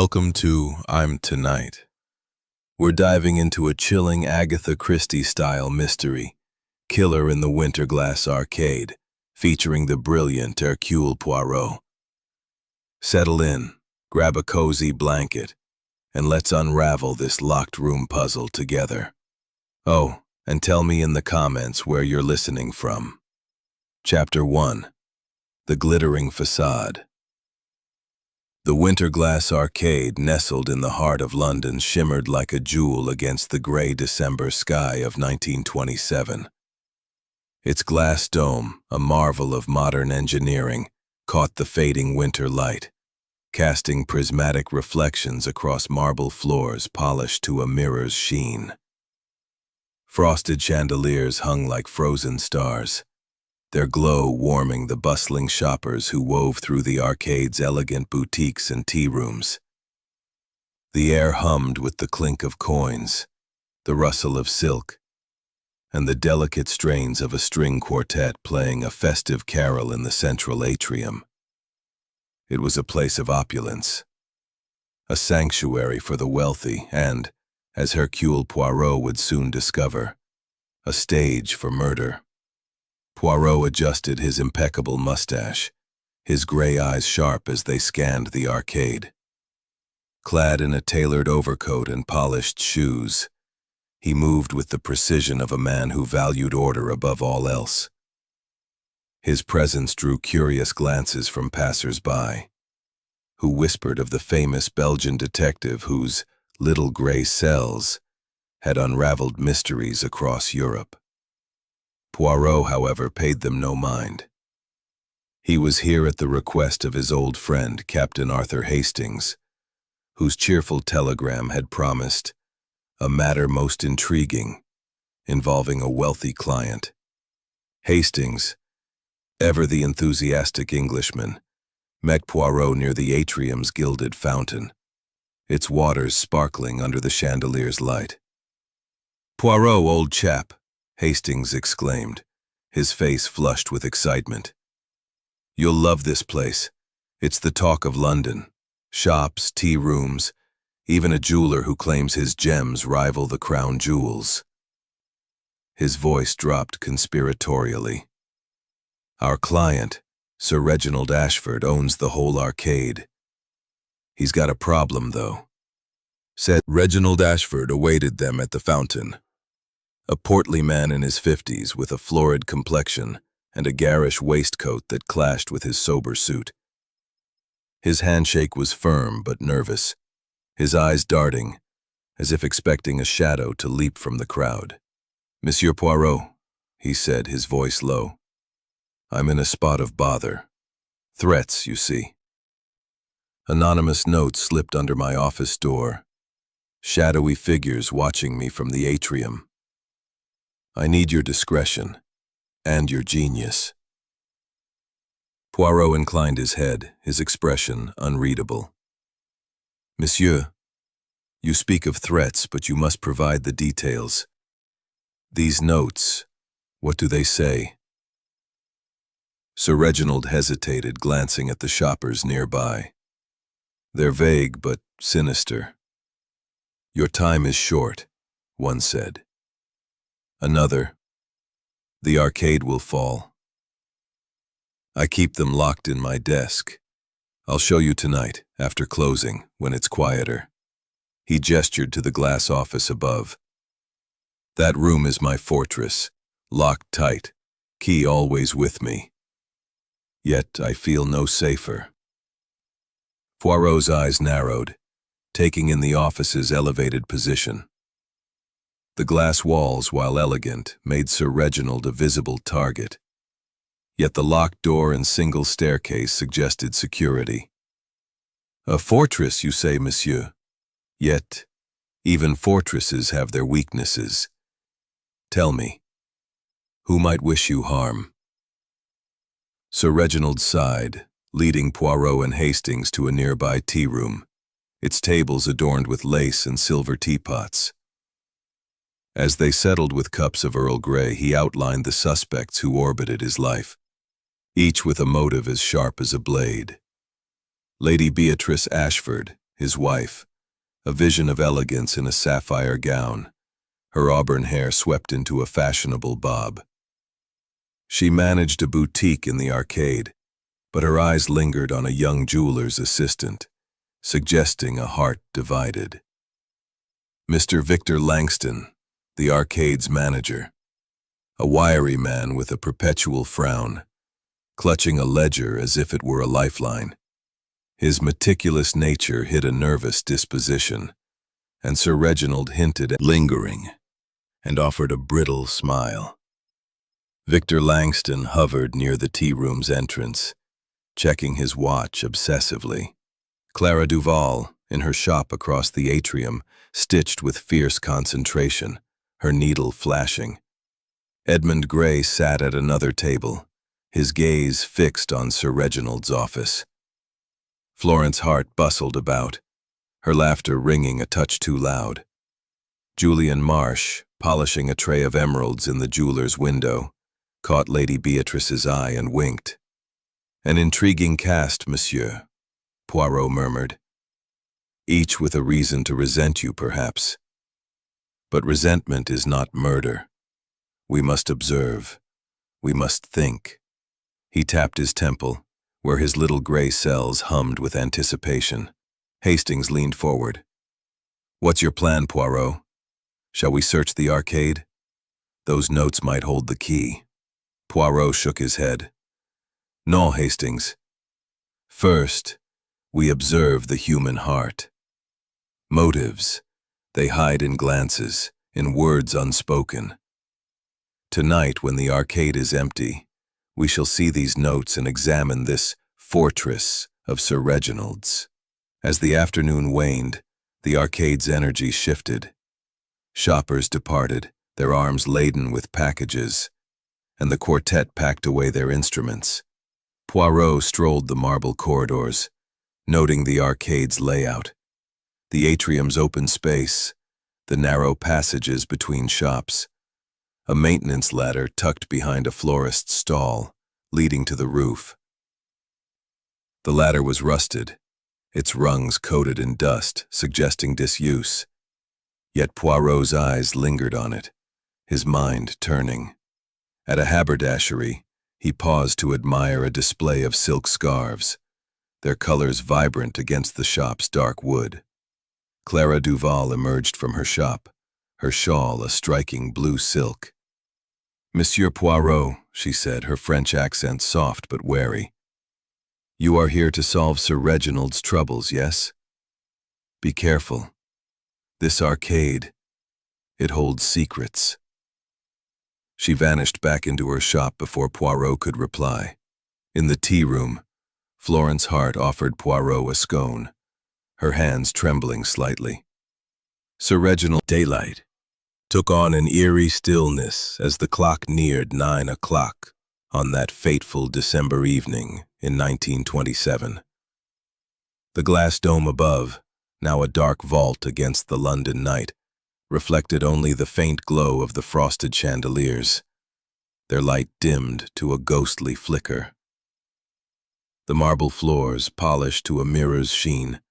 Welcome to I'm Tonight. We're diving into a chilling Agatha Christie-style mystery, Killer in the Winterglass Arcade, featuring the brilliant Hercule Poirot. Settle in, grab a cozy blanket, and let's unravel this locked room puzzle together. Oh, and tell me in the comments where you're listening from. Chapter 1. The Glittering Facade. The Winterglass Arcade, nestled in the heart of London, shimmered like a jewel against the gray December sky of 1927. Its glass dome, a marvel of modern engineering, caught the fading winter light, casting prismatic reflections across marble floors polished to a mirror's sheen. Frosted chandeliers hung like frozen stars, their glow warming the bustling shoppers who wove through the arcade's elegant boutiques and tea rooms. The air hummed with the clink of coins, the rustle of silk, and the delicate strains of a string quartet playing a festive carol in the central atrium. It was a place of opulence, a sanctuary for the wealthy and, as Hercule Poirot would soon discover, a stage for murder. Poirot adjusted his impeccable mustache, his gray eyes sharp as they scanned the arcade. Clad in a tailored overcoat and polished shoes, he moved with the precision of a man who valued order above all else. His presence drew curious glances from passers-by, who whispered of the famous Belgian detective whose little gray cells had unraveled mysteries across Europe. Poirot, however, paid them no mind. He was here at the request of his old friend, Captain Arthur Hastings, whose cheerful telegram had promised a matter most intriguing, involving a wealthy client. Hastings, ever the enthusiastic Englishman, met Poirot near the atrium's gilded fountain, its waters sparkling under the chandelier's light. "Poirot, old chap," Hastings exclaimed, his face flushed with excitement. "You'll love this place. It's the talk of London. Shops, tea rooms, even a jeweler who claims his gems rival the crown jewels." His voice dropped conspiratorially. "Our client, Sir Reginald Ashford, owns the whole arcade. He's got a problem, though." Said Reginald Ashford awaited them at the fountain. A portly man in his 50s with a florid complexion and a garish waistcoat that clashed with his sober suit. His handshake was firm but nervous, his eyes darting, as if expecting a shadow to leap from the crowd. "Monsieur Poirot," he said, his voice low. "I'm in a spot of bother. Threats, you see. Anonymous notes slipped under my office door. Shadowy figures watching me from the atrium. I need your discretion, and your genius." Poirot inclined his head, his expression unreadable. "Monsieur, you speak of threats, but you must provide the details. These notes, what do they say?" Sir Reginald hesitated, glancing at the shoppers nearby. "They're vague but sinister." "Your time is short," one said. Another, "The arcade will fall." "I keep them locked in my desk. I'll show you tonight, after closing, when it's quieter." He gestured to the glass office above. "That room is my fortress, locked tight, key always with me. Yet I feel no safer." Poirot's eyes narrowed, taking in the office's elevated position. The glass walls, while elegant, made Sir Reginald a visible target. Yet the locked door and single staircase suggested security. "A fortress, you say, monsieur? Yet, even fortresses have their weaknesses. Tell me, who might wish you harm?" Sir Reginald sighed, leading Poirot and Hastings to a nearby tea room, its tables adorned with lace and silver teapots. As they settled with cups of Earl Grey, he outlined the suspects who orbited his life, each with a motive as sharp as a blade. Lady Beatrice Ashford, his wife, a vision of elegance in a sapphire gown, her auburn hair swept into a fashionable bob. She managed a boutique in the arcade, but her eyes lingered on a young jeweler's assistant, suggesting a heart divided. Mr. Victor Langston, the arcade's manager, a wiry man with a perpetual frown, clutching a ledger as if it were a lifeline. His meticulous nature hid a nervous disposition, and Sir Reginald hinted at lingering and offered a brittle smile. Victor Langston hovered near the tea room's entrance, checking his watch obsessively. Clara Duval, in her shop across the atrium, stitched with fierce concentration, her needle flashing. Edmund Gray sat at another table, his gaze fixed on Sir Reginald's office. Florence Hart bustled about, her laughter ringing a touch too loud. Julian Marsh, polishing a tray of emeralds in the jeweler's window, caught Lady Beatrice's eye and winked. "An intriguing cast, monsieur," Poirot murmured. "Each with a reason to resent you, perhaps. But resentment is not murder. We must observe. We must think." He tapped his temple, where his little gray cells hummed with anticipation. Hastings leaned forward. "What's your plan, Poirot? Shall we search the arcade? Those notes might hold the key." Poirot shook his head. "No, Hastings. First, we observe the human heart. Motives, they hide in glances, in words unspoken. Tonight, when the arcade is empty, we shall see these notes and examine this fortress of Sir Reginald's." As the afternoon waned, the arcade's energy shifted. Shoppers departed, their arms laden with packages, and the quartet packed away their instruments. Poirot strolled the marble corridors, noting the arcade's layout, the atrium's open space, the narrow passages between shops, a maintenance ladder tucked behind a florist's stall, leading to the roof. The ladder was rusted, its rungs coated in dust, suggesting disuse. Yet Poirot's eyes lingered on it, his mind turning. At a haberdashery, he paused to admire a display of silk scarves, their colors vibrant against the shop's dark wood. Clara Duval emerged from her shop, her shawl a striking blue silk. "Monsieur Poirot," she said, her French accent soft but wary. "You are here to solve Sir Reginald's troubles, yes? Be careful. This arcade, it holds secrets." She vanished back into her shop before Poirot could reply. In the tea room, Florence Hart offered Poirot a scone, her hands trembling slightly. Sir Reginald daylight took on an eerie stillness as the clock neared 9 o'clock on that fateful December evening in 1927. The glass dome above, now a dark vault against the London night, reflected only the faint glow of the frosted chandeliers, their light dimmed to a ghostly flicker. The marble floors, polished to a mirror's sheen,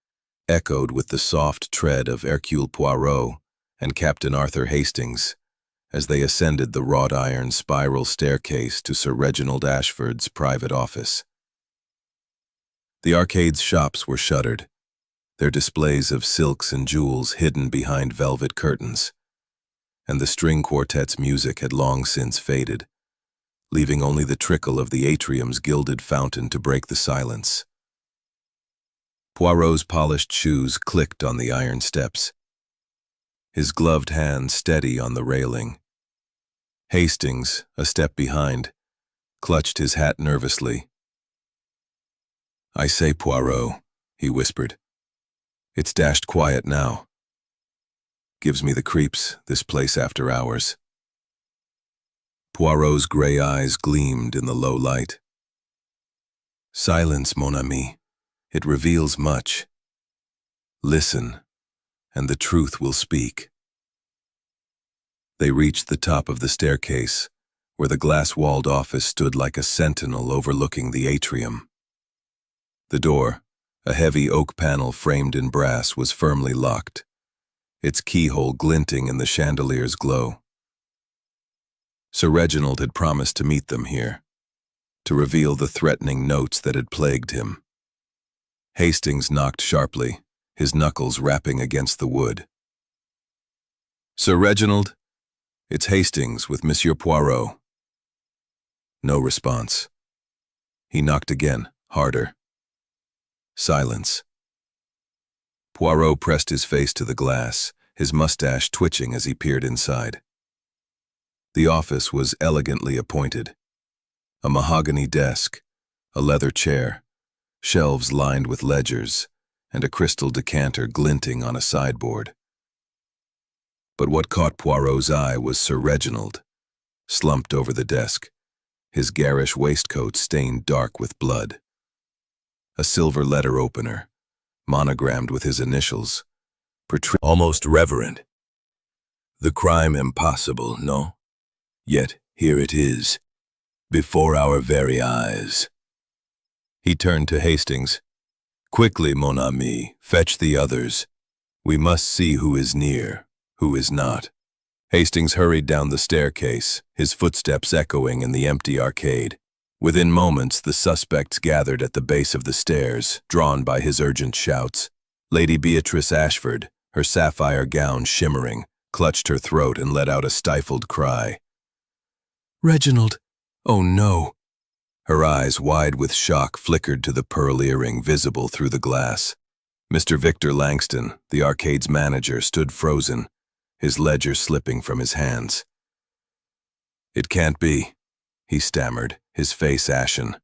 echoed with the soft tread of Hercule Poirot and Captain Arthur Hastings as they ascended the wrought-iron spiral staircase to Sir Reginald Ashford's private office. The arcade's shops were shuttered, their displays of silks and jewels hidden behind velvet curtains, and the string quartet's music had long since faded, leaving only the trickle of the atrium's gilded fountain to break the silence. Poirot's polished shoes clicked on the iron steps, his gloved hand steady on the railing. Hastings, a step behind, clutched his hat nervously. "I say, Poirot," he whispered. "It's dashed quiet now. Gives me the creeps, this place after hours." Poirot's gray eyes gleamed in the low light. "Silence, mon ami. It reveals much. Listen, and the truth will speak." They reached the top of the staircase, where the glass-walled office stood like a sentinel overlooking the atrium. The door, A heavy oak panel framed in brass was firmly locked, its keyhole glinting in the chandelier's glow. Sir Reginald had promised to meet them here, to reveal the threatening notes that had plagued him. Hastings knocked sharply, his knuckles rapping against the wood. "Sir Reginald, it's Hastings with Monsieur Poirot." No response. He knocked again, harder. Silence. Poirot pressed his face to the glass, his mustache twitching as he peered inside. The office was elegantly appointed. A mahogany desk, a leather chair, shelves lined with ledgers, and a crystal decanter glinting on a sideboard. But what caught Poirot's eye was Sir Reginald, slumped over the desk, his garish waistcoat stained dark with blood. A silver letter opener, monogrammed with his initials, almost reverent. The crime impossible, no? Yet here it is, before our very eyes. He turned to Hastings. "Quickly, mon ami, fetch the others. We must see who is near, who is not." Hastings hurried down the staircase, his footsteps echoing in the empty arcade. Within moments, the suspects gathered at the base of the stairs, drawn by his urgent shouts. Lady Beatrice Ashford, her sapphire gown shimmering, clutched her throat and let out a stifled cry. "Reginald! Oh no!" Her eyes, wide with shock, flickered to the pearl earring visible through the glass. Mr. Victor Langston, the arcade's manager, stood frozen, his ledger slipping from his hands. "It can't be," he stammered, his face ashen.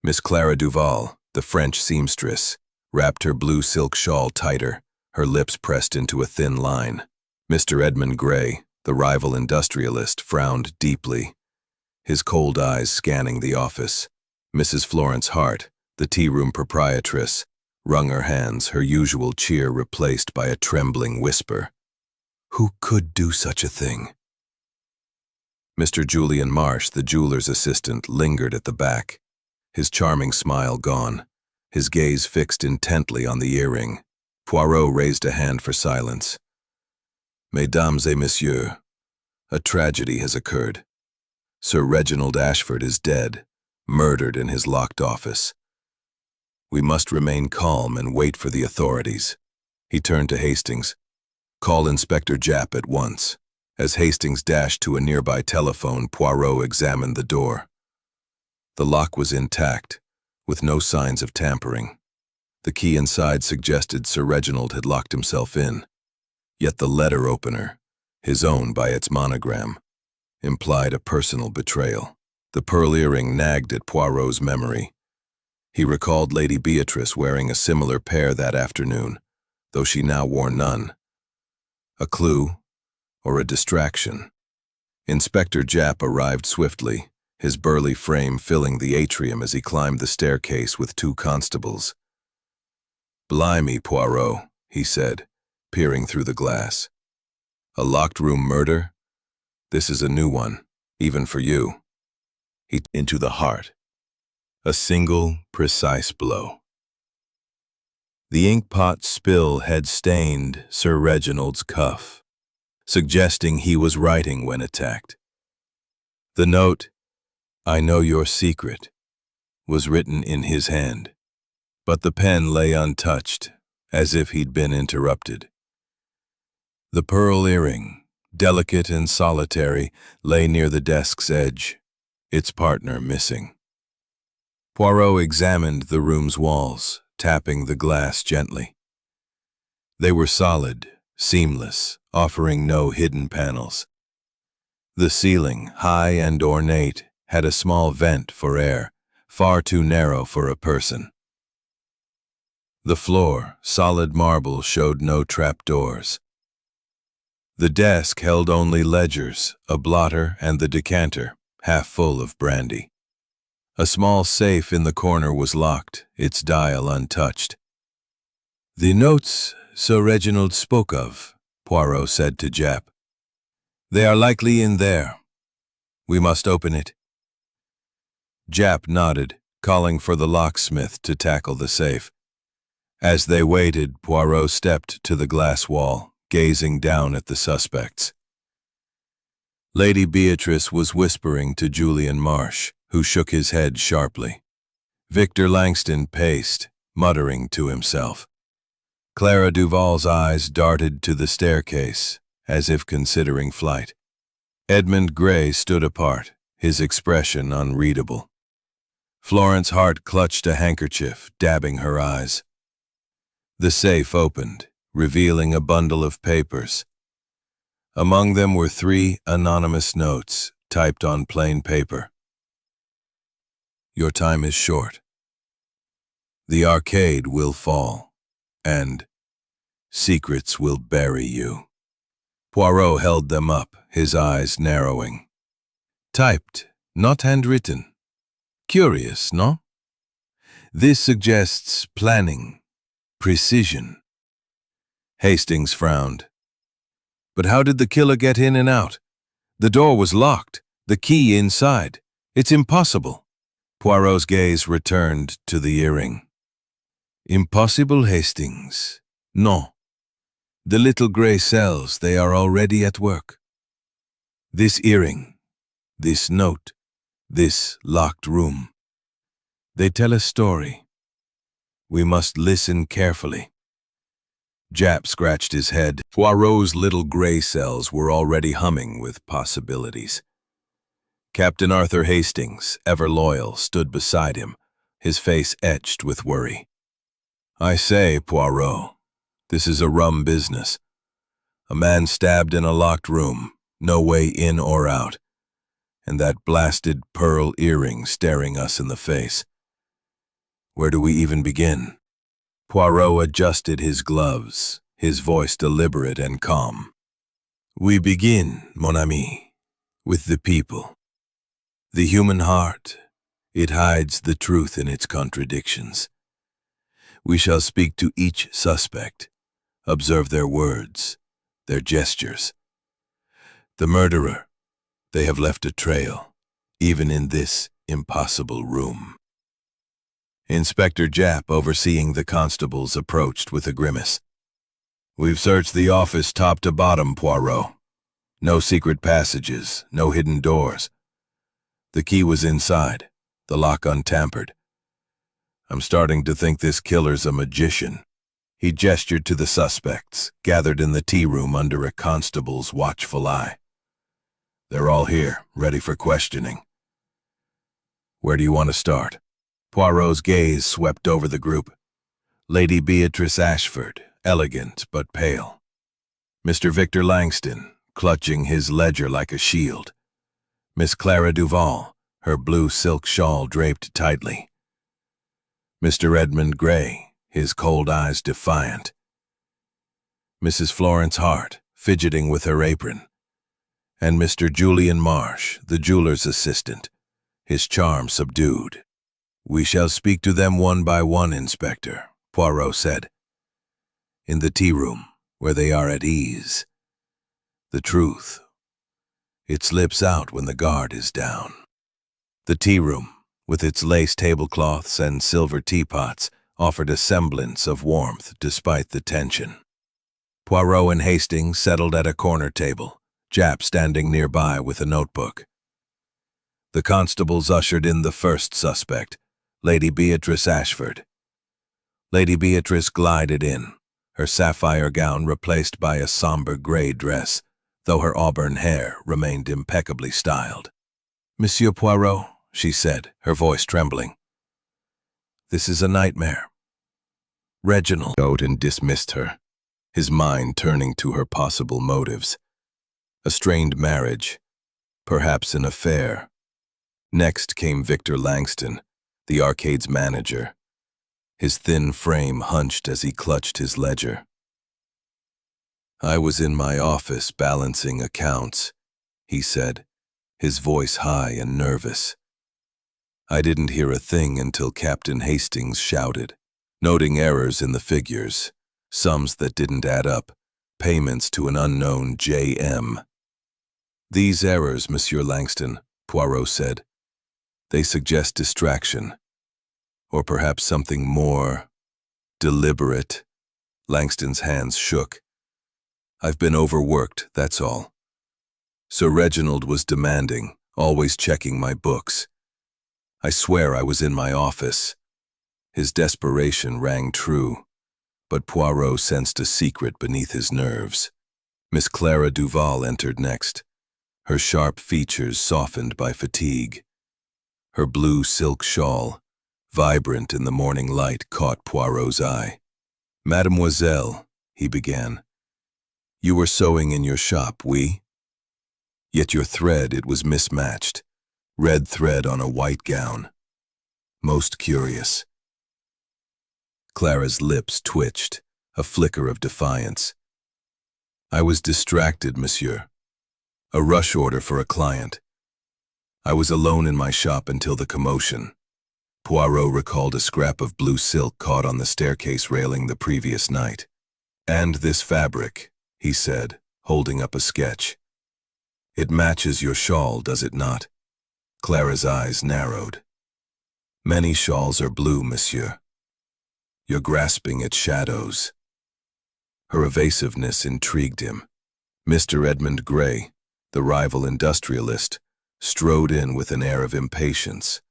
Miss Clara Duval, the French seamstress, wrapped her blue silk shawl tighter, her lips pressed into a thin line. Mr. Edmund Gray, the rival industrialist, frowned deeply, his cold eyes scanning the office. Mrs. Florence Hart, the tea-room proprietress, wrung her hands, her usual cheer replaced by a trembling whisper. Who could do such a thing? Mr. Julian Marsh, the jeweler's assistant, lingered at the back, his charming smile gone, his gaze fixed intently on the earring. Poirot raised a hand for silence. "Mesdames et messieurs, a tragedy has occurred. Sir Reginald Ashford is dead, murdered in his locked office. We must remain calm and wait for the authorities." He turned to Hastings. "Call Inspector Japp at once." As Hastings dashed to a nearby telephone, Poirot examined the door. The lock was intact, with no signs of tampering. The key inside suggested Sir Reginald had locked himself in. Yet the letter opener, his own by its monogram, implied a personal betrayal. The pearl earring nagged at Poirot's memory. He recalled Lady Beatrice wearing a similar pair that afternoon, though she now wore none. A clue, or a distraction? Inspector Japp arrived swiftly, his burly frame filling the atrium as he climbed the staircase with two constables. "Blimey, Poirot," he said, peering through the glass. "A locked room murder? This is a new one, even for you." He into the heart. A single, precise blow. The inkpot spill had stained Sir Reginald's cuff, suggesting he was writing when attacked. The note, "I know your secret," was written in his hand, but the pen lay untouched, as if he'd been interrupted. The pearl earring, delicate and solitary, lay near the desk's edge, its partner missing. Poirot examined the room's walls, tapping the glass gently. They were solid, seamless, offering no hidden panels. The ceiling, high and ornate, had a small vent for air, far too narrow for a person. The floor, solid marble, showed no trapdoors. The desk held only ledgers, a blotter, and the decanter, half full of brandy. A small safe in the corner was locked, its dial untouched. "The notes Sir Reginald spoke of," Poirot said to Japp. "They are likely in there. We must open it." Japp nodded, calling for the locksmith to tackle the safe. As they waited, Poirot stepped to the glass wall, gazing down at the suspects. Lady Beatrice was whispering to Julian Marsh, who shook his head sharply. Victor Langston paced, muttering to himself. Clara Duval's eyes darted to the staircase, as if considering flight. Edmund Gray stood apart, his expression unreadable. Florence Hart clutched a handkerchief, dabbing her eyes. The safe opened, revealing a bundle of papers. Among them were 3 anonymous notes, typed on plain paper. Your time is short. The arcade will fall, and secrets will bury you. Poirot held them up, his eyes narrowing. Typed, not handwritten. Curious, no? This suggests planning, precision. Hastings frowned. But how did the killer get in and out? The door was locked, the key inside. It's impossible. Poirot's gaze returned to the earring. Impossible, Hastings. No. The little gray cells, they are already at work. This earring, this note, this locked room. They tell a story. We must listen carefully. Japp scratched his head. Poirot's little gray cells were already humming with possibilities. Captain Arthur Hastings, ever loyal, stood beside him, his face etched with worry. I say, Poirot, this is a rum business. A man stabbed in a locked room, no way in or out, and that blasted pearl earring staring us in the face. Where do we even begin? Poirot adjusted his gloves, his voice deliberate and calm. We begin, mon ami, with the people. The human heart, it hides the truth in its contradictions. We shall speak to each suspect, observe their words, their gestures. The murderer, they have left a trail, even in this impossible room. Inspector Japp, overseeing the constables, approached with a grimace. We've searched the office top to bottom, Poirot. No secret passages, no hidden doors. The key was inside, the lock untampered. I'm starting to think this killer's a magician. He gestured to the suspects, gathered in the tea room under a constable's watchful eye. They're all here, ready for questioning. Where do you want to start? Poirot's gaze swept over the group. Lady Beatrice Ashford, elegant but pale. Mr. Victor Langston, clutching his ledger like a shield. Miss Clara Duval, her blue silk shawl draped tightly. Mr. Edmund Gray, his cold eyes defiant. Mrs. Florence Hart, fidgeting with her apron. And Mr. Julian Marsh, the jeweler's assistant, his charm subdued. We shall speak to them one by one, Inspector, Poirot said. In the tea room, where they are at ease. The truth, it slips out when the guard is down. The tea room, with its lace tablecloths and silver teapots, offered a semblance of warmth despite the tension. Poirot and Hastings settled at a corner table, Japp standing nearby with a notebook. The constables ushered in the first suspect, Lady Beatrice Ashford. Lady Beatrice glided in, her sapphire gown replaced by a somber gray dress, though her auburn hair remained impeccably styled. Monsieur Poirot, she said, her voice trembling. This is a nightmare. Reginald wrote and dismissed her, his mind turning to her possible motives. A strained marriage, perhaps an affair. Next came Victor Langston, the arcade's manager, his thin frame hunched as he clutched his ledger. I was in my office balancing accounts, he said, his voice high and nervous. I didn't hear a thing until Captain Hastings shouted, noting errors in the figures, sums that didn't add up, payments to an unknown J.M. These errors, Monsieur Langston, Poirot said. They suggest distraction, or perhaps something more. Deliberate. Langston's hands shook. I've been overworked, that's all. Sir Reginald was demanding, always checking my books. I swear I was in my office. His desperation rang true, but Poirot sensed a secret beneath his nerves. Miss Clara Duval entered next, her sharp features softened by fatigue. Her blue silk shawl, vibrant in the morning light, caught Poirot's eye. "Mademoiselle," he began, "you were sewing in your shop, oui? Yet your thread, it was mismatched, red thread on a white gown. Most curious." Clara's lips twitched, a flicker of defiance. "I was distracted, monsieur. A rush order for a client. I was alone in my shop until the commotion." Poirot recalled a scrap of blue silk caught on the staircase railing the previous night. "And this fabric," he said, holding up a sketch. "It matches your shawl, does it not?" Clara's eyes narrowed. "Many shawls are blue, monsieur. You're grasping at shadows." Her evasiveness intrigued him. Mr. Edmund Gray, the rival industrialist, strode in with an air of impatience.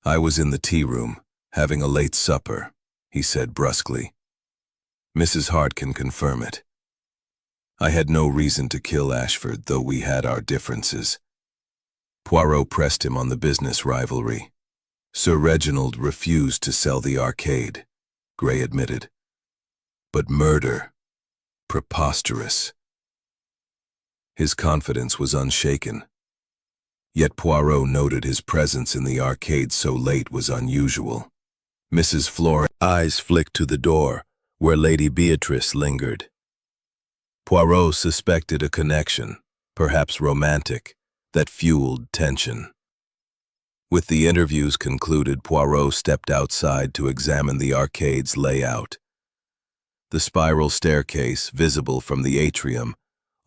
"I was in the tea room, having a late supper," he said brusquely. "Mrs. Hart can confirm it. I had no reason to kill Ashford, though we had our differences." Poirot pressed him on the business rivalry. "Sir Reginald refused to sell the arcade," Gray admitted. "But murder, preposterous." His confidence was unshaken. Yet Poirot noted his presence in the arcade so late was unusual. Mrs. Flora's eyes flicked to the door, where Lady Beatrice lingered. Poirot suspected a connection, perhaps romantic, that fueled tension. With the interviews concluded, Poirot stepped outside to examine the arcade's layout. The spiral staircase, visible from the atrium,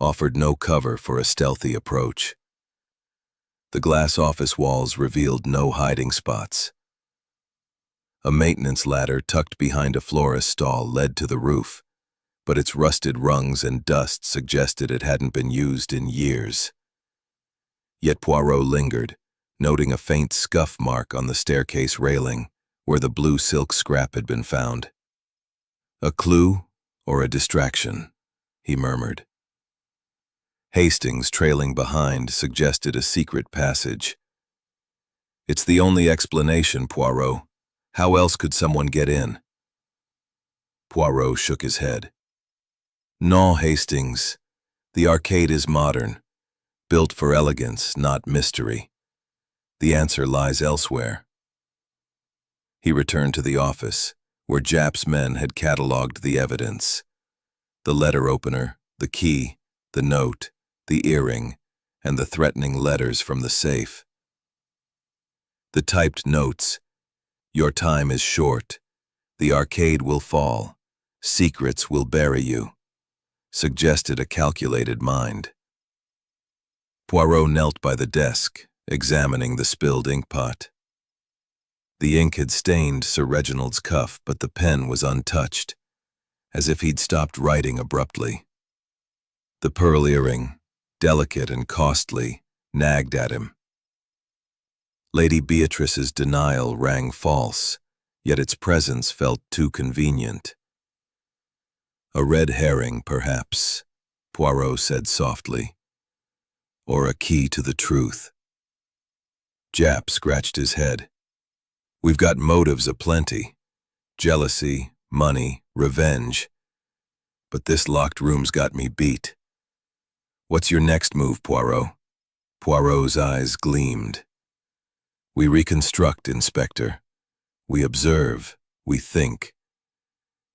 offered no cover for a stealthy approach. The glass office walls revealed no hiding spots. A maintenance ladder tucked behind a florist's stall led to the roof, but its rusted rungs and dust suggested it hadn't been used in years. Yet Poirot lingered, noting a faint scuff mark on the staircase railing, where the blue silk scrap had been found. "A clue or a distraction?" he murmured. Hastings, trailing behind, suggested a secret passage. "It's the only explanation, Poirot. How else could someone get in?" Poirot shook his head. "No, Hastings. The arcade is modern, built for elegance, not mystery. The answer lies elsewhere." He returned to the office, where Japp's men had catalogued the evidence. The letter opener, the key, the note, the earring, and the threatening letters from the safe. The typed notes, "Your time is short. The arcade will fall. Secrets will bury you," suggested a calculated mind. Poirot knelt by the desk, examining the spilled inkpot. The ink had stained Sir Reginald's cuff, but the pen was untouched, as if he'd stopped writing abruptly. The pearl earring, delicate and costly, nagged at him. Lady Beatrice's denial rang false, yet its presence felt too convenient. "A red herring, perhaps," Poirot said softly. "Or a key to the truth." Japp scratched his head. "We've got motives aplenty. Jealousy, money, revenge. But this locked room's got me beat. What's your next move, Poirot?" Poirot's eyes gleamed. "We reconstruct, Inspector. We observe. We think.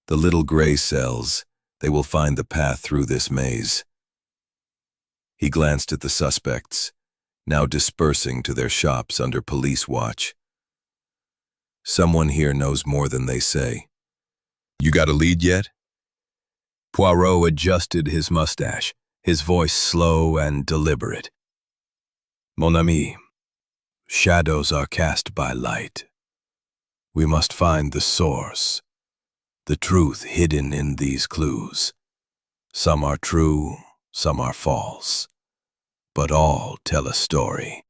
The little gray cells, they will find the path through this maze." He glanced at the suspects, now dispersing to their shops under police watch. "Someone here knows more than they say. You got a lead yet?" Poirot adjusted his mustache, his voice slow and deliberate. "Mon ami, shadows are cast by light. We must find the source. The truth hidden in these clues. Some are true, some are false, but all tell a story.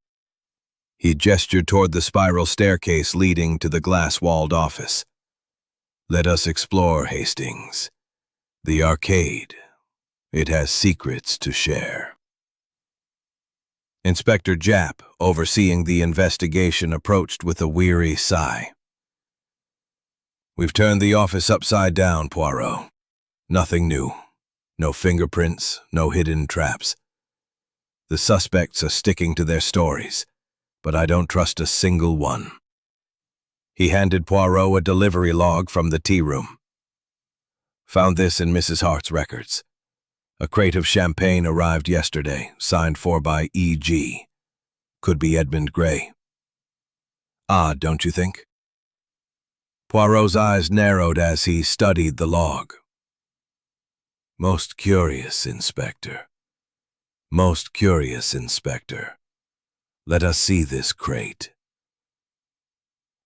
He gestured toward the spiral staircase leading to the glass-walled office. Let us explore, Hastings. The arcade. It has secrets to share. Inspector Japp, overseeing the investigation, approached with a weary sigh. We've turned the office upside down, Poirot. Nothing new. No fingerprints, no hidden traps. The suspects are sticking to their stories, but I don't trust a single one. He handed Poirot a delivery log from the tea room. Found this in Mrs. Hart's records. A crate of champagne arrived yesterday, signed for by E.G. Could be Edmund Gray. Odd, don't you think? Poirot's eyes narrowed as he studied the log. Most curious, Inspector. Most curious, Inspector. Let us see this crate.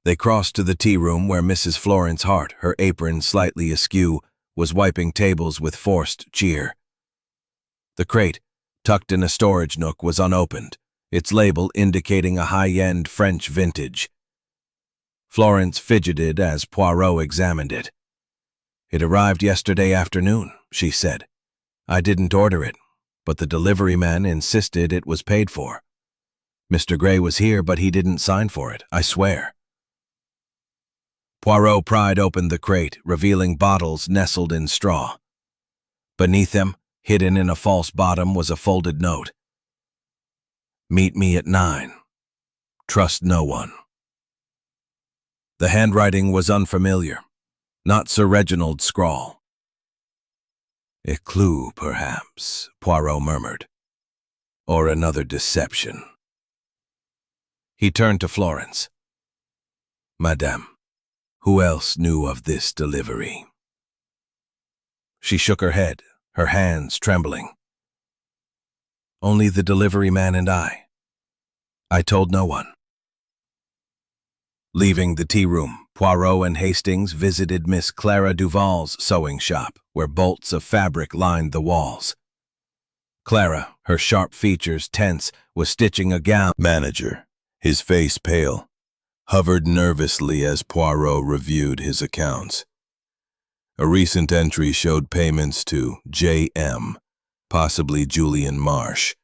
They crossed to the tea room where Mrs. Florence Hart, her apron slightly askew, was wiping tables with forced cheer. The crate, tucked in a storage nook, was unopened, its label indicating a high-end French vintage. Florence fidgeted as Poirot examined it. It arrived yesterday afternoon, she said. I didn't order it, but the delivery man insisted it was paid for. Mr. Gray was here, but he didn't sign for it, I swear. Poirot pried open the crate, revealing bottles nestled in straw. Beneath them, hidden in a false bottom, was a folded note. Meet me at 9. Trust no one. The handwriting was unfamiliar, not Sir Reginald's scrawl. A clue, perhaps, Poirot murmured. Or another deception. He turned to Florence. Madame, who else knew of this delivery? She shook her head, her hands trembling. Only the delivery man and I. I told no one. Leaving the tea room, Poirot and Hastings visited Miss Clara Duval's sewing shop, where bolts of fabric lined the walls. Clara, her sharp features tense, was stitching a gown. Manager, his face pale, hovered nervously as Poirot reviewed his accounts. A recent entry showed payments to J.M., possibly Julian Marsh,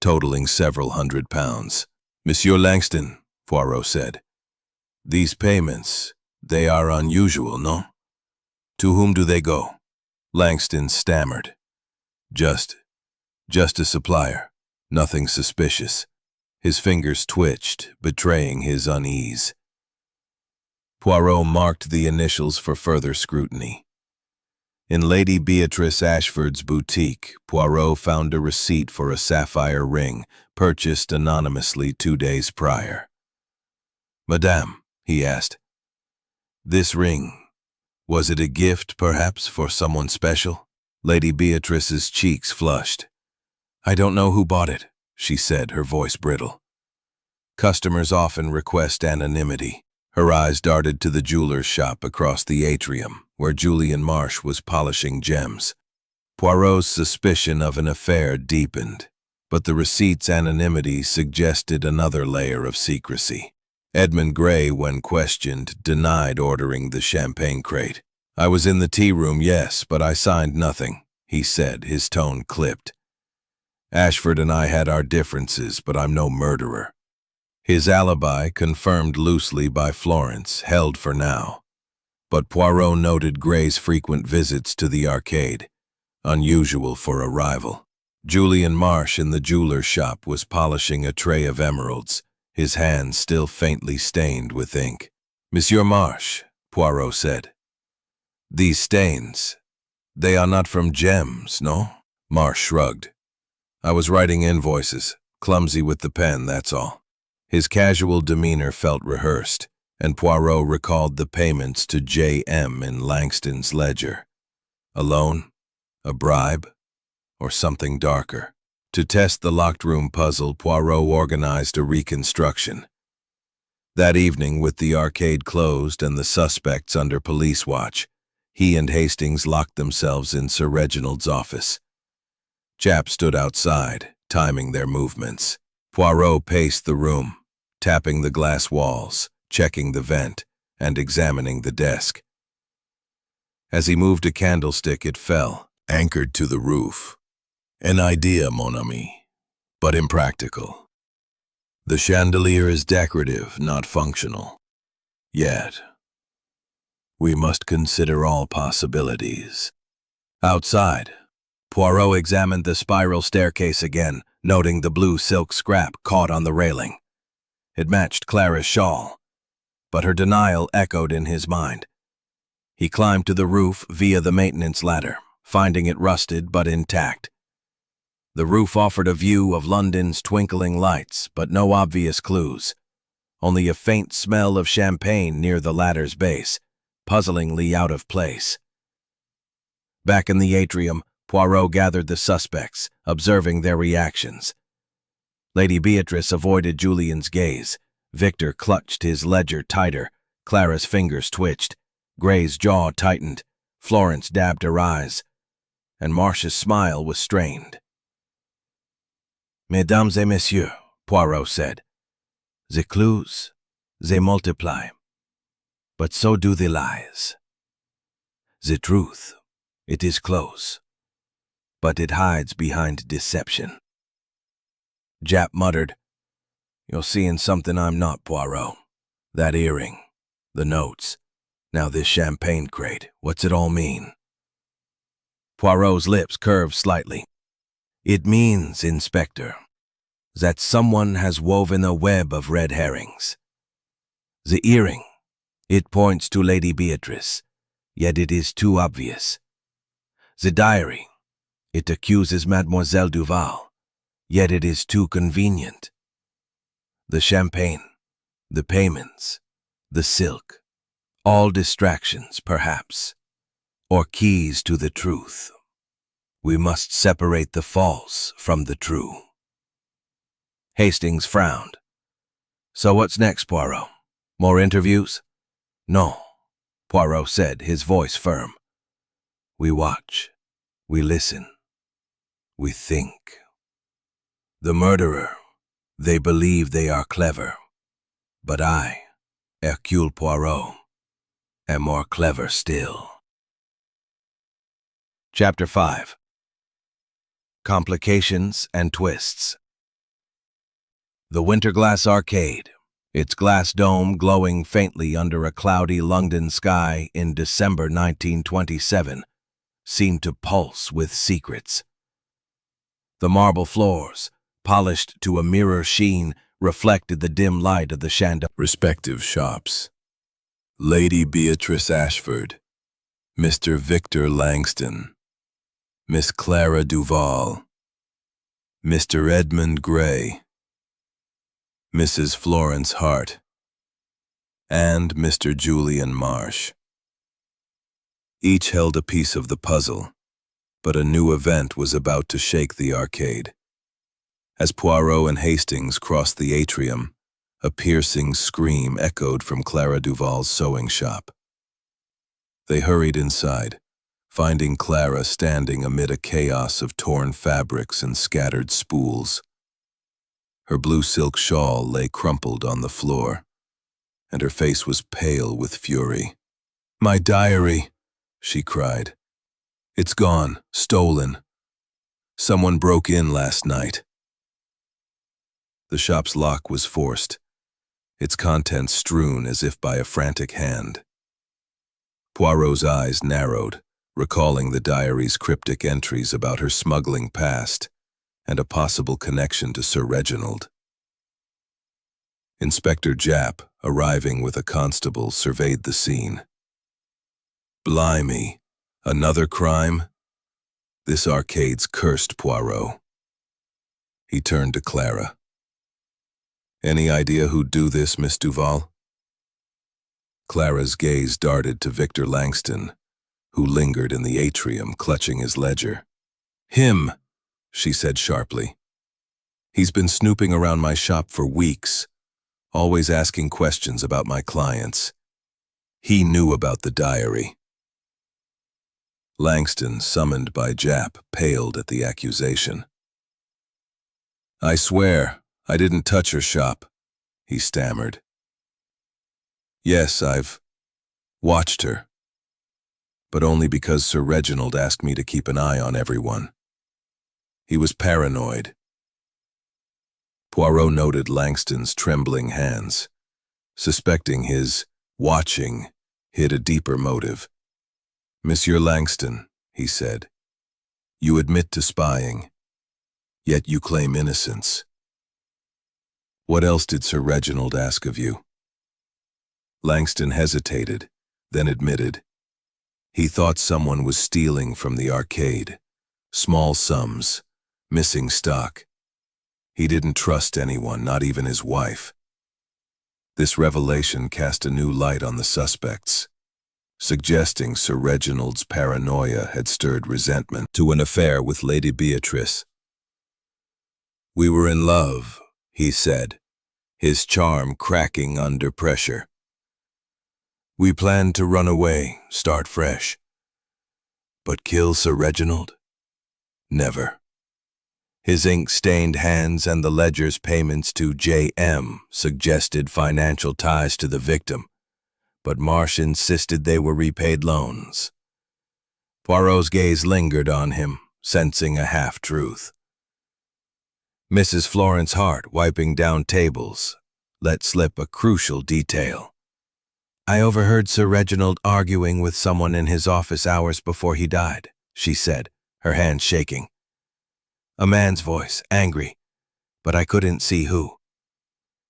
totaling several £100. Monsieur Langston, Poirot said. These payments, they are unusual, no? To whom do they go? Langston stammered. Just a supplier, nothing suspicious. His fingers twitched, betraying his unease. Poirot marked the initials for further scrutiny. In Lady Beatrice Ashford's boutique, Poirot found a receipt for a sapphire ring purchased anonymously 2 days prior. Madame, he asked, this ring, was it a gift, perhaps, for someone special? Lady Beatrice's cheeks flushed. I don't know who bought it, she said, her voice brittle. Customers often request anonymity. Her eyes darted to the jeweler's shop across the atrium, where Julian Marsh was polishing gems. Poirot's suspicion of an affair deepened, but the receipt's anonymity suggested another layer of secrecy. Edmund Gray, when questioned, denied ordering the champagne crate. I was in the tea room, yes, but I signed nothing, he said, his tone clipped. Ashford and I had our differences, but I'm no murderer. His alibi, confirmed loosely by Florence, held for now. But Poirot noted Gray's frequent visits to the arcade, unusual for a rival. Julian Marsh in the jeweler's shop was polishing a tray of emeralds, his hands still faintly stained with ink. Monsieur Marsh, Poirot said. These stains, they are not from gems, no? Marsh shrugged. I was writing invoices, clumsy with the pen, that's all. His casual demeanor felt rehearsed, and Poirot recalled the payments to J.M. in Langston's ledger. A loan? A bribe? Or something darker? To test the locked room puzzle, Poirot organized a reconstruction. That evening, with the arcade closed and the suspects under police watch, He and Hastings locked themselves in Sir Reginald's office. Japp stood outside, timing their movements. Poirot paced the room, tapping the glass walls, checking the vent, and examining the desk. As he moved a candlestick, it fell, anchored to the roof. An idea, mon ami, but impractical. The chandelier is decorative, not functional. Yet, we must consider all possibilities. Outside, Poirot examined the spiral staircase again, noting the blue silk scrap caught on the railing. It matched Clara's shawl, but her denial echoed in his mind. He climbed to the roof via the maintenance ladder, finding it rusted but intact. The roof offered a view of London's twinkling lights, but no obvious clues. Only a faint smell of champagne near the ladder's base, puzzlingly out of place. Back in the atrium, Poirot gathered the suspects, observing their reactions. Lady Beatrice avoided Julian's gaze. Victor clutched his ledger tighter. Clara's fingers twitched. Gray's jaw tightened. Florence dabbed her eyes. And Marcia's smile was strained. "Mesdames et messieurs," Poirot said, "the clues, they multiply. But so do the lies. The truth, it is close, but it hides behind deception." Japp muttered, "You're seeing something I'm not, Poirot. That earring, the notes, now this champagne crate, what's it all mean?" Poirot's lips curved slightly. "It means, Inspector, that someone has woven a web of red herrings. The earring, it points to Lady Beatrice, yet it is too obvious. The diary, it accuses Mademoiselle Duval, yet it is too convenient. The champagne, the payments, the silk, all distractions, perhaps, or keys to the truth. We must separate the false from the true." Hastings frowned. "So what's next, Poirot? More interviews?" "No," Poirot said, his voice firm. "We watch, we listen, we think. The murderer, they believe they are clever, but I, Hercule Poirot, am more clever still." Chapter 5. Complications and Twists. The Winterglass Arcade, its glass dome glowing faintly under a cloudy London sky in December 1927, seemed to pulse with secrets. The marble floors, polished to a mirror sheen, reflected the dim light of the chandelier. Respective shops. Lady Beatrice Ashford, Mr. Victor Langston, Miss Clara Duval, Mr. Edmund Gray, Mrs. Florence Hart, and Mr. Julian Marsh. Each held a piece of the puzzle, but a new event was about to shake the arcade. As Poirot and Hastings crossed the atrium, a piercing scream echoed from Clara Duval's sewing shop. They hurried inside, finding Clara standing amid a chaos of torn fabrics and scattered spools. Her blue silk shawl lay crumpled on the floor, and her face was pale with fury. "My diary," she cried. "It's gone, stolen. Someone broke in last night." The shop's lock was forced, its contents strewn as if by a frantic hand. Poirot's eyes narrowed, recalling the diary's cryptic entries about her smuggling past and a possible connection to Sir Reginald. Inspector Japp, arriving with a constable, surveyed the scene. "Blimey, another crime? This arcade's cursed, Poirot." He turned to Clara. "Any idea who'd do this, Miss Duval?" Clara's gaze darted to Victor Langston, who lingered in the atrium, clutching his ledger. "Him," she said sharply. "He's been snooping around my shop for weeks, always asking questions about my clients. He knew about the diary." Langston, summoned by Jap, paled at the accusation. "I swear, I didn't touch her shop," he stammered. "Yes, I've watched her, but only because Sir Reginald asked me to keep an eye on everyone. He was paranoid." Poirot noted Langston's trembling hands, suspecting his watching hid a deeper motive. "Monsieur Langston," he said, "you admit to spying, yet you claim innocence. What else did Sir Reginald ask of you?" Langston hesitated, then admitted. He thought someone was stealing from the arcade. Small sums, missing stock. He didn't trust anyone, not even his wife. This revelation cast a new light on the suspects, suggesting Sir Reginald's paranoia had stirred resentment to an affair with Lady Beatrice. "We were in love," he said, his charm cracking under pressure. "We planned to run away, start fresh. But kill Sir Reginald? Never." His ink-stained hands and the ledger's payments to J.M. suggested financial ties to the victim, but Marsh insisted they were repaid loans. Poirot's gaze lingered on him, sensing a half-truth. Mrs. Florence Hart, wiping down tables, let slip a crucial detail. "I overheard Sir Reginald arguing with someone in his office hours before he died," she said, her hands shaking. "A man's voice, angry, but I couldn't see who.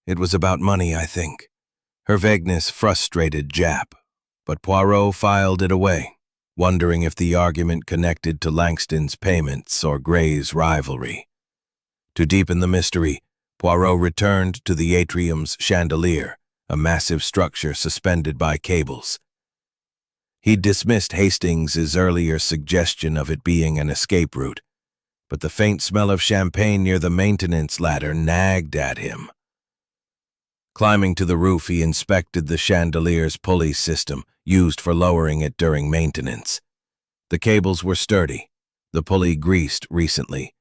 It was about money, I think." Her vagueness frustrated Jap, but Poirot filed it away, wondering if the argument connected to Langston's payments or Gray's rivalry. To deepen the mystery, Poirot returned to the atrium's chandelier, a massive structure suspended by cables. He dismissed Hastings's earlier suggestion of it being an escape route, but the faint smell of champagne near the maintenance ladder nagged at him. Climbing to the roof, he inspected the chandelier's pulley system, used for lowering it during maintenance. The cables were sturdy, the pulley greased recently,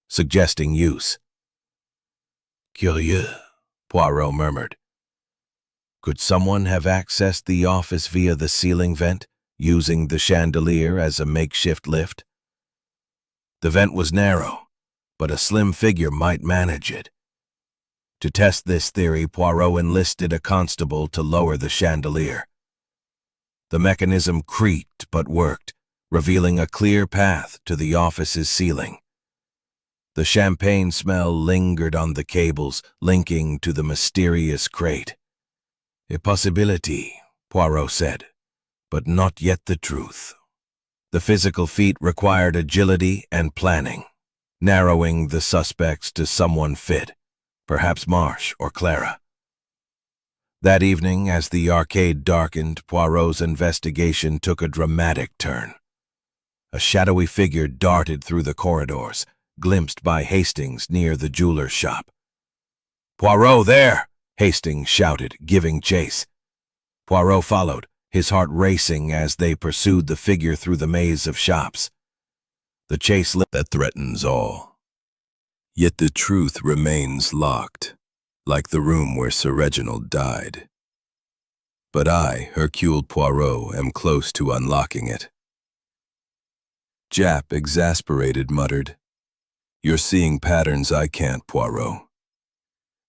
suggesting use. "Curieux," Poirot murmured. Could someone have accessed the office via the ceiling vent, using the chandelier as a makeshift lift? The vent was narrow, but a slim figure might manage it. To test this theory, Poirot enlisted a constable to lower the chandelier. The mechanism creaked but worked, revealing a clear path to the office's ceiling. The champagne smell lingered on the cables, linking to the mysterious crate. "A possibility," Poirot said, "but not yet the truth." The physical feat required agility and planning, narrowing the suspects to someone fit, perhaps Marsh or Clara. That evening, as the arcade darkened, Poirot's investigation took a dramatic turn. A shadowy figure darted through the corridors, glimpsed by Hastings near the jeweler's shop. "Poirot, there!" Hastings shouted, giving chase. Poirot followed, his heart racing as they pursued the figure through the maze of shops. The chase that threatens all. Yet the truth remains locked, like the room where Sir Reginald died. But I, Hercule Poirot, am close to unlocking it. Jap, exasperated, muttered, "You're seeing patterns I can't, Poirot.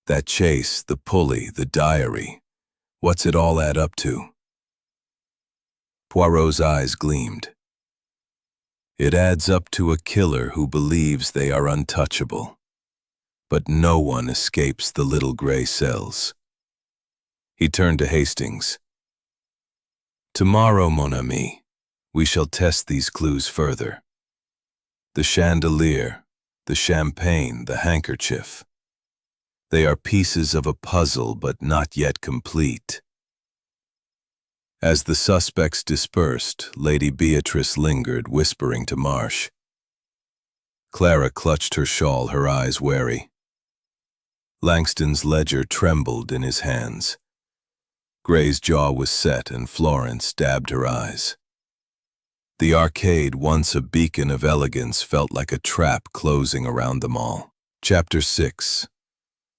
That chase, the pulley, the diary, what's it all add up to?" Poirot's eyes gleamed. "It adds up to a killer who believes they are untouchable. But no one escapes the little gray cells." He turned to Hastings. "Tomorrow, mon ami, we shall test these clues further. The chandelier, the champagne, the handkerchief. They are pieces of a puzzle, but not yet complete." As the suspects dispersed, Lady Beatrice lingered, whispering to Marsh. Clara clutched her shawl, her eyes wary. Langston's ledger trembled in his hands. Gray's jaw was set and Florence dabbed her eyes. The arcade, once a beacon of elegance, felt like a trap closing around them all. Chapter 6.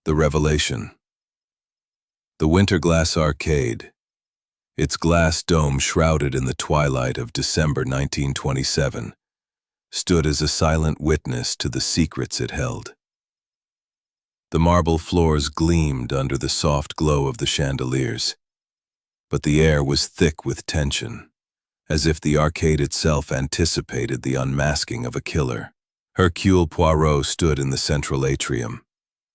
The Revelation. The Winterglass Arcade, its glass dome shrouded in the twilight of December 1927, stood as a silent witness to the secrets it held. The marble floors gleamed under the soft glow of the chandeliers, but the air was thick with tension, as if the arcade itself anticipated the unmasking of a killer. Hercule Poirot stood in the central atrium,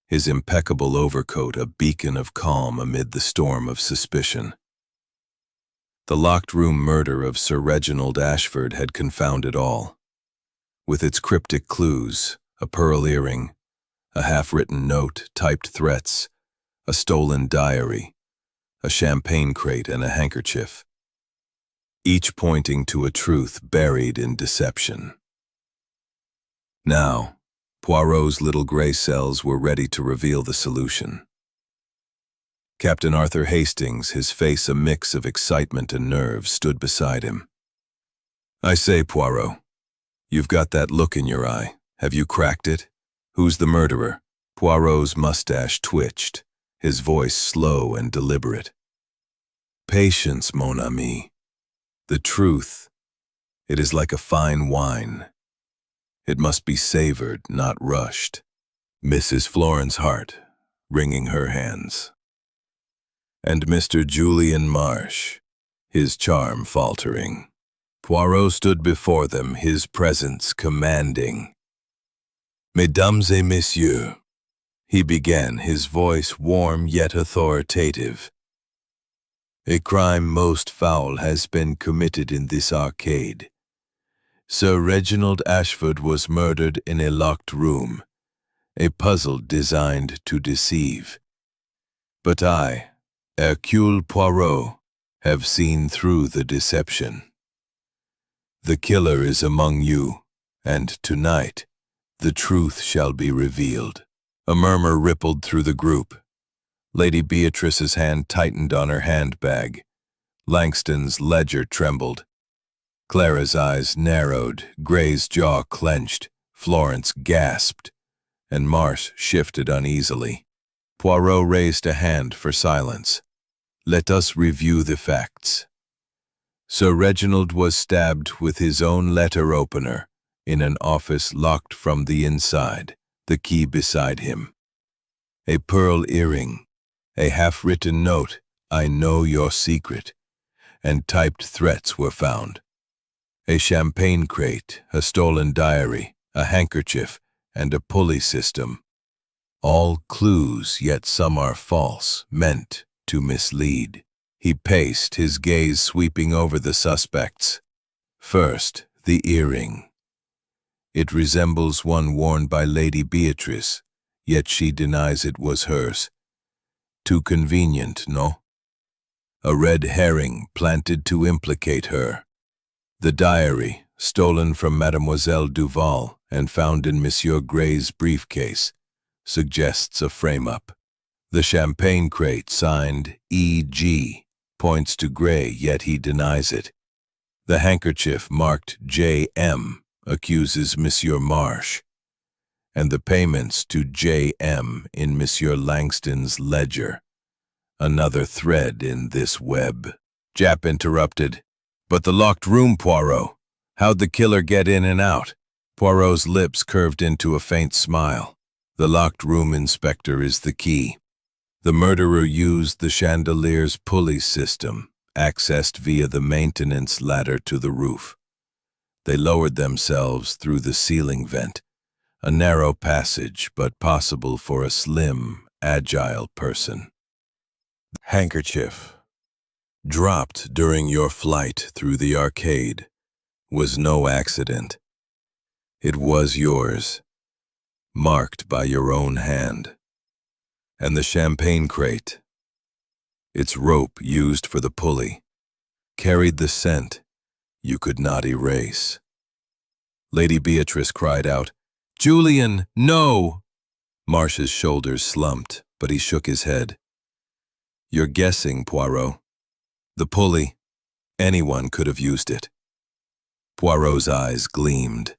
his impeccable overcoat a beacon of calm amid the storm of suspicion. The locked-room murder of Sir Reginald Ashford had confounded all. With its cryptic clues, a pearl earring, a half-written note, typed threats, a stolen diary, a champagne crate, and a handkerchief, each pointing to a truth buried in deception. Now, Poirot's little gray cells were ready to reveal the solution. Captain Arthur Hastings, his face a mix of excitement and nerve, stood beside him. "I say, Poirot, you've got that look in your eye. Have you cracked it? Who's the murderer?" Poirot's mustache twitched, his voice slow and deliberate. "Patience, mon ami. The truth, it is like a fine wine. It must be savored, not rushed." Mrs. Florence Hart, wringing her hands. And Mr. Julian Marsh, his charm faltering. Poirot stood before them, his presence commanding. "Mesdames et messieurs," he began, his voice warm yet authoritative. "A crime most foul has been committed in this arcade. Sir Reginald Ashford was murdered in a locked room, a puzzle designed to deceive. But I, Hercule Poirot, have seen through the deception. The killer is among you, and tonight the truth shall be revealed." A murmur rippled through the group. Lady Beatrice's hand tightened on her handbag. Langston's ledger trembled. Clara's eyes narrowed, Gray's jaw clenched, Florence gasped, and Marsh shifted uneasily. Poirot raised a hand for silence. "Let us review the facts. Sir Reginald was stabbed with his own letter opener in an office locked from the inside, the key beside him. A pearl earring, a half-written note, "I know your secret," and typed threats were found. A champagne crate, a stolen diary, a handkerchief, and a pulley system. All clues, yet some are false, meant to mislead. He paced, his gaze sweeping over the suspects. First, the earring. It resembles one worn by Lady Beatrice, yet she denies it was hers. Too convenient, no? A red herring planted to implicate her. The diary, stolen from Mademoiselle Duval and found in Monsieur Gray's briefcase, suggests a frame-up. The champagne crate, signed E.G., points to Gray, yet he denies it. The handkerchief, marked J.M., accuses Monsieur Marsh. And the payments to J.M. in Monsieur Langston's ledger. Another thread in this web. Japp interrupted. "But the locked room, Poirot. How'd the killer get in and out?" Poirot's lips curved into a faint smile. "The locked room, Inspector, is the key. The murderer used the chandelier's pulley system, accessed via the maintenance ladder to the roof. They lowered themselves through the ceiling vent, a narrow passage but possible for a slim, agile person. Handkerchief, dropped during your flight through the arcade, was no accident. It was yours, marked by your own hand. And the champagne crate, its rope used for the pulley, carried the scent you could not erase." Lady Beatrice cried out, "Julian, no!" Marsh's shoulders slumped, but he shook his head. "You're guessing, Poirot. The pulley, anyone could have used it." Poirot's eyes gleamed.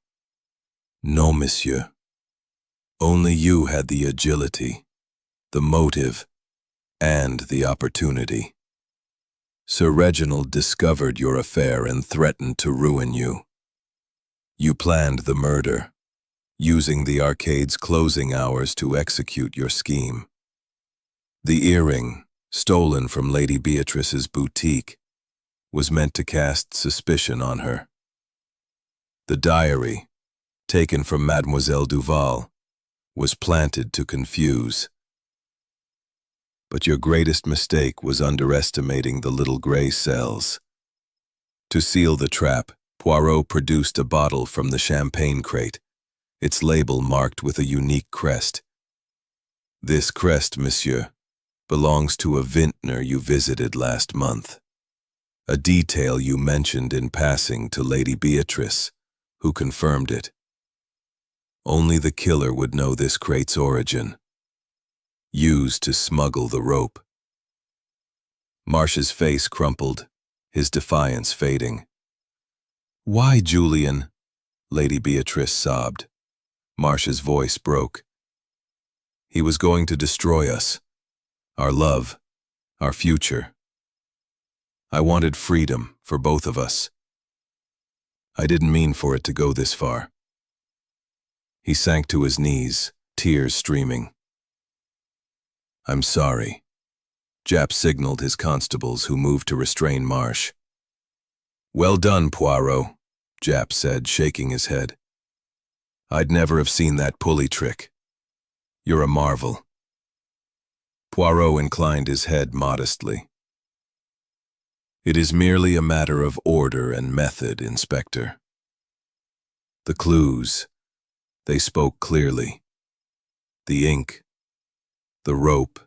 No, monsieur. Only you had the agility, the motive, and the opportunity. Sir Reginald discovered your affair and threatened to ruin you. You planned the murder, using the arcade's closing hours to execute your scheme. The earring, stolen from Lady Beatrice's boutique, was meant to cast suspicion on her. The diary, taken from Mademoiselle Duval, was planted to confuse. But your greatest mistake was underestimating the little gray cells. To seal the trap, Poirot produced a bottle from the champagne crate, its label marked with a unique crest. This crest, monsieur, belongs to a vintner you visited last month. A detail you mentioned in passing to Lady Beatrice, who confirmed it. Only the killer would know this crate's origin. Used to smuggle the rope. Marsh's face crumpled, his defiance fading. Why, Julian? Lady Beatrice sobbed. Marsh's voice broke. He was going to destroy us. Our love. Our future. I wanted freedom for both of us. I didn't mean for it to go this far. He sank to his knees, tears streaming. I'm sorry. Japp signaled his constables, who moved to restrain Marsh. Well done, Poirot, Japp said, shaking his head. I'd never have seen that pulley trick. You're a marvel. Poirot inclined his head modestly. It is merely a matter of order and method, Inspector. The clues, they spoke clearly. The ink, the rope,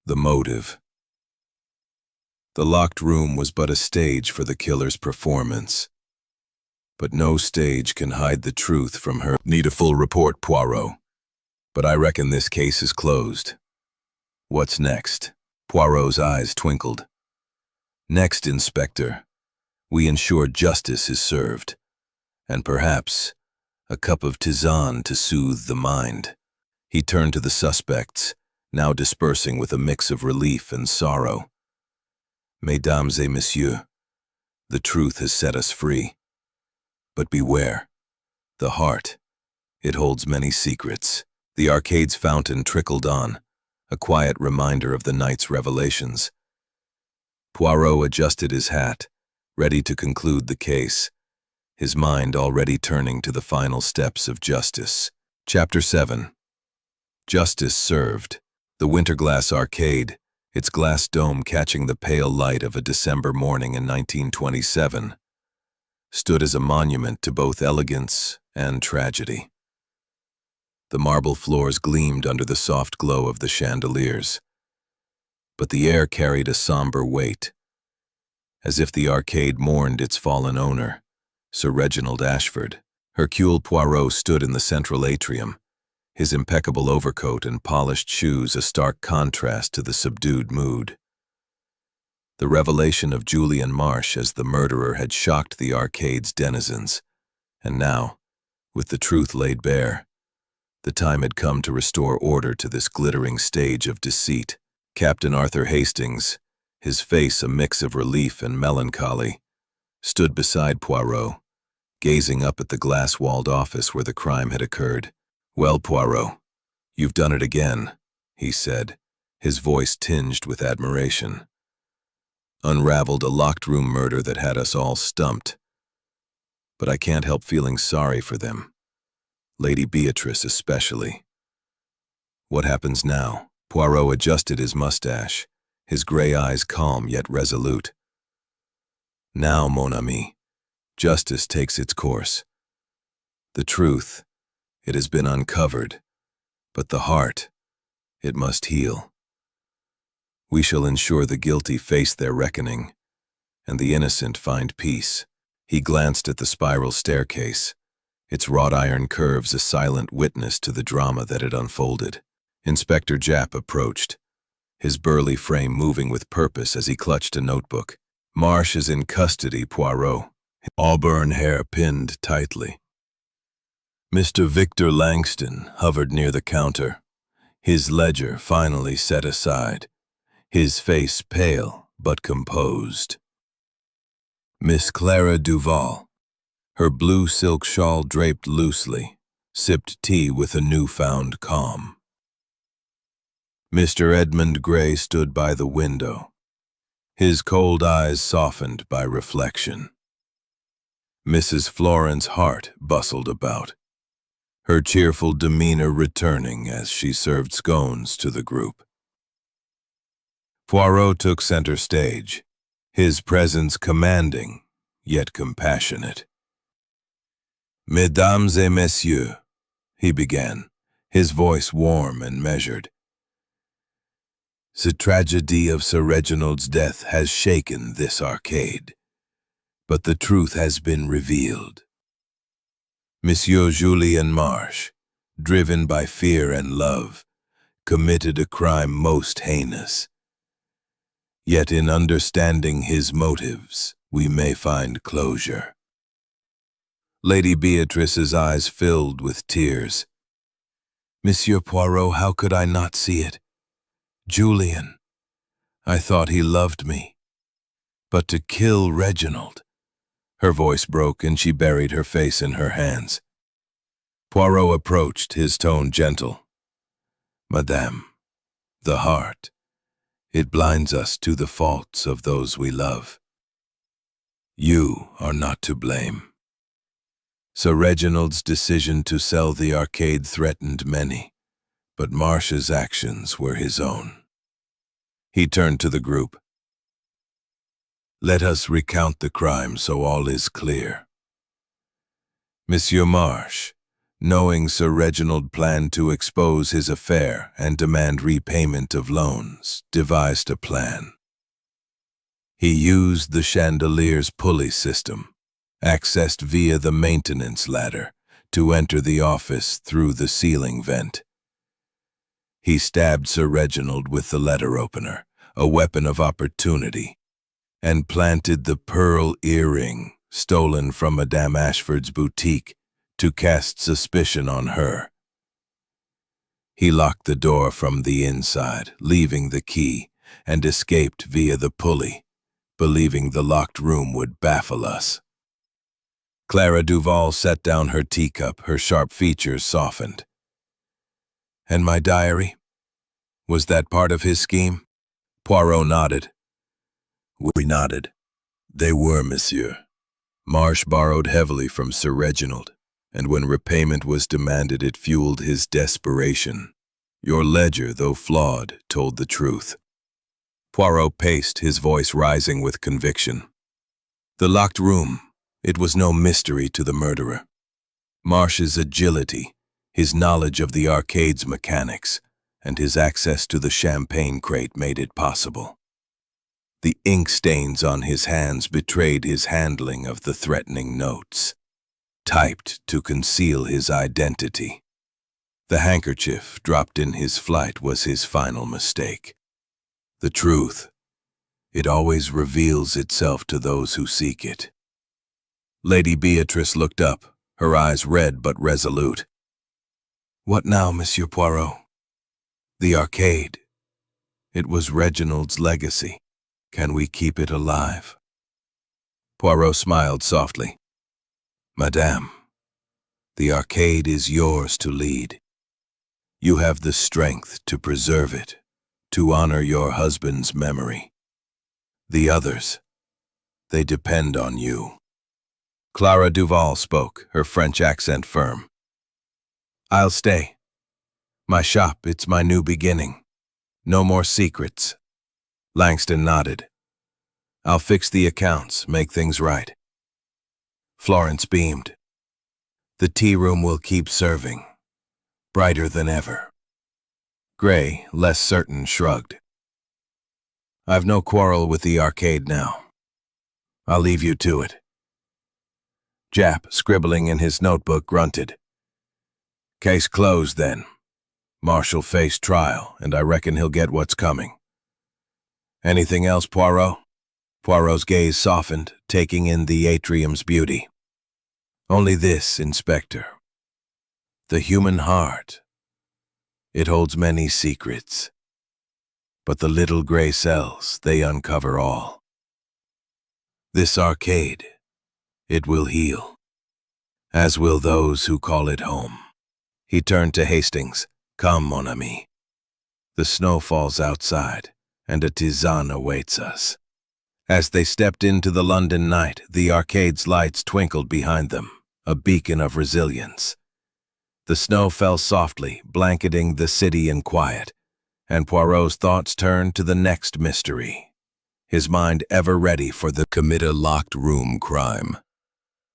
the motive. The locked room was but a stage for the killer's performance. But no stage can hide the truth from her. Need a full report, Poirot. But I reckon this case is closed. What's next? Poirot's eyes twinkled. Next, Inspector, we ensure justice is served, and perhaps a cup of tisane to soothe the mind. He turned to the suspects, now dispersing with a mix of relief and sorrow. Mesdames et messieurs, the truth has set us free. But beware, the heart, it holds many secrets. The arcade's fountain trickled on, a quiet reminder of the night's revelations. Poirot adjusted his hat, ready to conclude the case, his mind already turning to the final steps of justice. Chapter 7. Justice served. The Winterglass Arcade, its glass dome catching the pale light of a December morning in 1927, stood as a monument to both elegance and tragedy. The marble floors gleamed under the soft glow of the chandeliers, but the air carried a somber weight, as if the arcade mourned its fallen owner, Sir Reginald Ashford. Hercule Poirot stood in the central atrium, his impeccable overcoat and polished shoes a stark contrast to the subdued mood. The revelation of Julian Marsh as the murderer had shocked the arcade's denizens, and now, with the truth laid bare, the time had come to restore order to this glittering stage of deceit. Captain Arthur Hastings, his face a mix of relief and melancholy, stood beside Poirot, gazing up at the glass-walled office where the crime had occurred. Well, Poirot, you've done it again, he said, his voice tinged with admiration. Unraveled a locked-room murder that had us all stumped. But I can't help feeling sorry for them, Lady Beatrice especially. What happens now? Poirot adjusted his mustache, his gray eyes calm yet resolute. Now, mon ami, justice takes its course. The truth, it has been uncovered, but the heart, it must heal. We shall ensure the guilty face their reckoning, and the innocent find peace. He glanced at the spiral staircase, its wrought iron curves a silent witness to the drama that had unfolded. Inspector Japp approached, his burly frame moving with purpose as he clutched a notebook. Marsh is in custody, Poirot, auburn hair pinned tightly. Mr. Victor Langston hovered near the counter, his ledger finally set aside, his face pale but composed. Miss Clara Duval, her blue silk shawl draped loosely, sipped tea with a newfound calm. Mr. Edmund Gray stood by the window, his cold eyes softened by reflection. Mrs. Florence Hart bustled about, her cheerful demeanor returning as she served scones to the group. Poirot took center stage, his presence commanding, yet compassionate. "Mesdames et messieurs," he began, his voice warm and measured. "The tragedy of Sir Reginald's death has shaken this arcade, but the truth has been revealed. Monsieur Julien Marsh, driven by fear and love, committed a crime most heinous. Yet in understanding his motives, we may find closure." Lady Beatrice's eyes filled with tears. "Monsieur Poirot, how could I not see it? Julien, I thought he loved me. But to kill Reginald—" Her voice broke and she buried her face in her hands. Poirot approached, his tone gentle. "Madame, the heart, it blinds us to the faults of those we love. You are not to blame. Sir Reginald's decision to sell the arcade threatened many, but Marsh's actions were his own." He turned to the group. "Let us recount the crime so all is clear. Monsieur Marsh, knowing Sir Reginald planned to expose his affair and demand repayment of loans, devised a plan. He used the chandelier's pulley system, accessed via the maintenance ladder, to enter the office through the ceiling vent. He stabbed Sir Reginald with the letter opener, a weapon of opportunity, and planted the pearl earring stolen from Madame Ashford's boutique to cast suspicion on her. He locked the door from the inside, leaving the key, and escaped via the pulley, believing the locked room would baffle us." Clara Duval set down her teacup, her sharp features softened. "And my diary? Was that part of his scheme?" Poirot nodded. We nodded. "They were, monsieur. Marsh borrowed heavily from Sir Reginald, and when repayment was demanded, it fueled his desperation. Your ledger, though flawed, told the truth." Poirot paced, his voice rising with conviction. "The locked room, it was no mystery to the murderer. Marsh's agility, his knowledge of the arcade's mechanics, and his access to the champagne crate made it possible. The ink stains on his hands betrayed his handling of the threatening notes, typed to conceal his identity. The handkerchief dropped in his flight was his final mistake. The truth, it always reveals itself to those who seek it." Lady Beatrice looked up, her eyes red but resolute. "What now, Monsieur Poirot?" "The arcade. It was Reginald's legacy. Can we keep it alive?" Poirot smiled softly. "Madame, the arcade is yours to lead. You have the strength to preserve it, to honor your husband's memory. The others, they depend on you." Clara Duval spoke, her French accent firm. "I'll stay. My shop, it's my new beginning. No more secrets." Langston nodded. "I'll fix the accounts, make things right." Florence beamed. "The tea room will keep serving, brighter than ever." Gray, less certain, shrugged. "I've no quarrel with the arcade now. I'll leave you to it." Jap, scribbling in his notebook, grunted. "Case closed, then. Marsh'll face trial, and I reckon he'll get what's coming. Anything else, Poirot?" Poirot's gaze softened, taking in the atrium's beauty. Only this, Inspector. The human heart. It holds many secrets. But the little gray cells, they uncover all. This arcade, it will heal, as will those who call it home. He turned to Hastings. Come, mon ami. The snow falls outside, and a tisane awaits us. As they stepped into the London night, the arcade's lights twinkled behind them, a beacon of resilience. The snow fell softly, blanketing the city in quiet, and Poirot's thoughts turned to the next mystery. His mind ever ready for the commit a locked room crime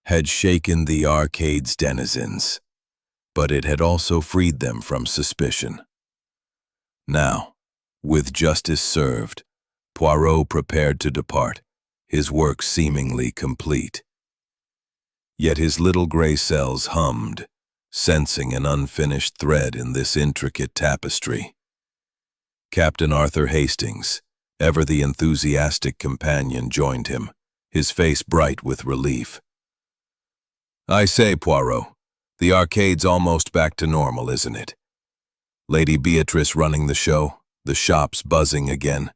had shaken the arcade's denizens, but it had also freed them from suspicion. Now, with justice served, Poirot prepared to depart, his work seemingly complete. Yet his little gray cells hummed, sensing an unfinished thread in this intricate tapestry. Captain Arthur Hastings, ever the enthusiastic companion, joined him, his face bright with relief. I say, Poirot, the arcade's almost back to normal, isn't it? Lady Beatrice running the show, the shops buzzing again.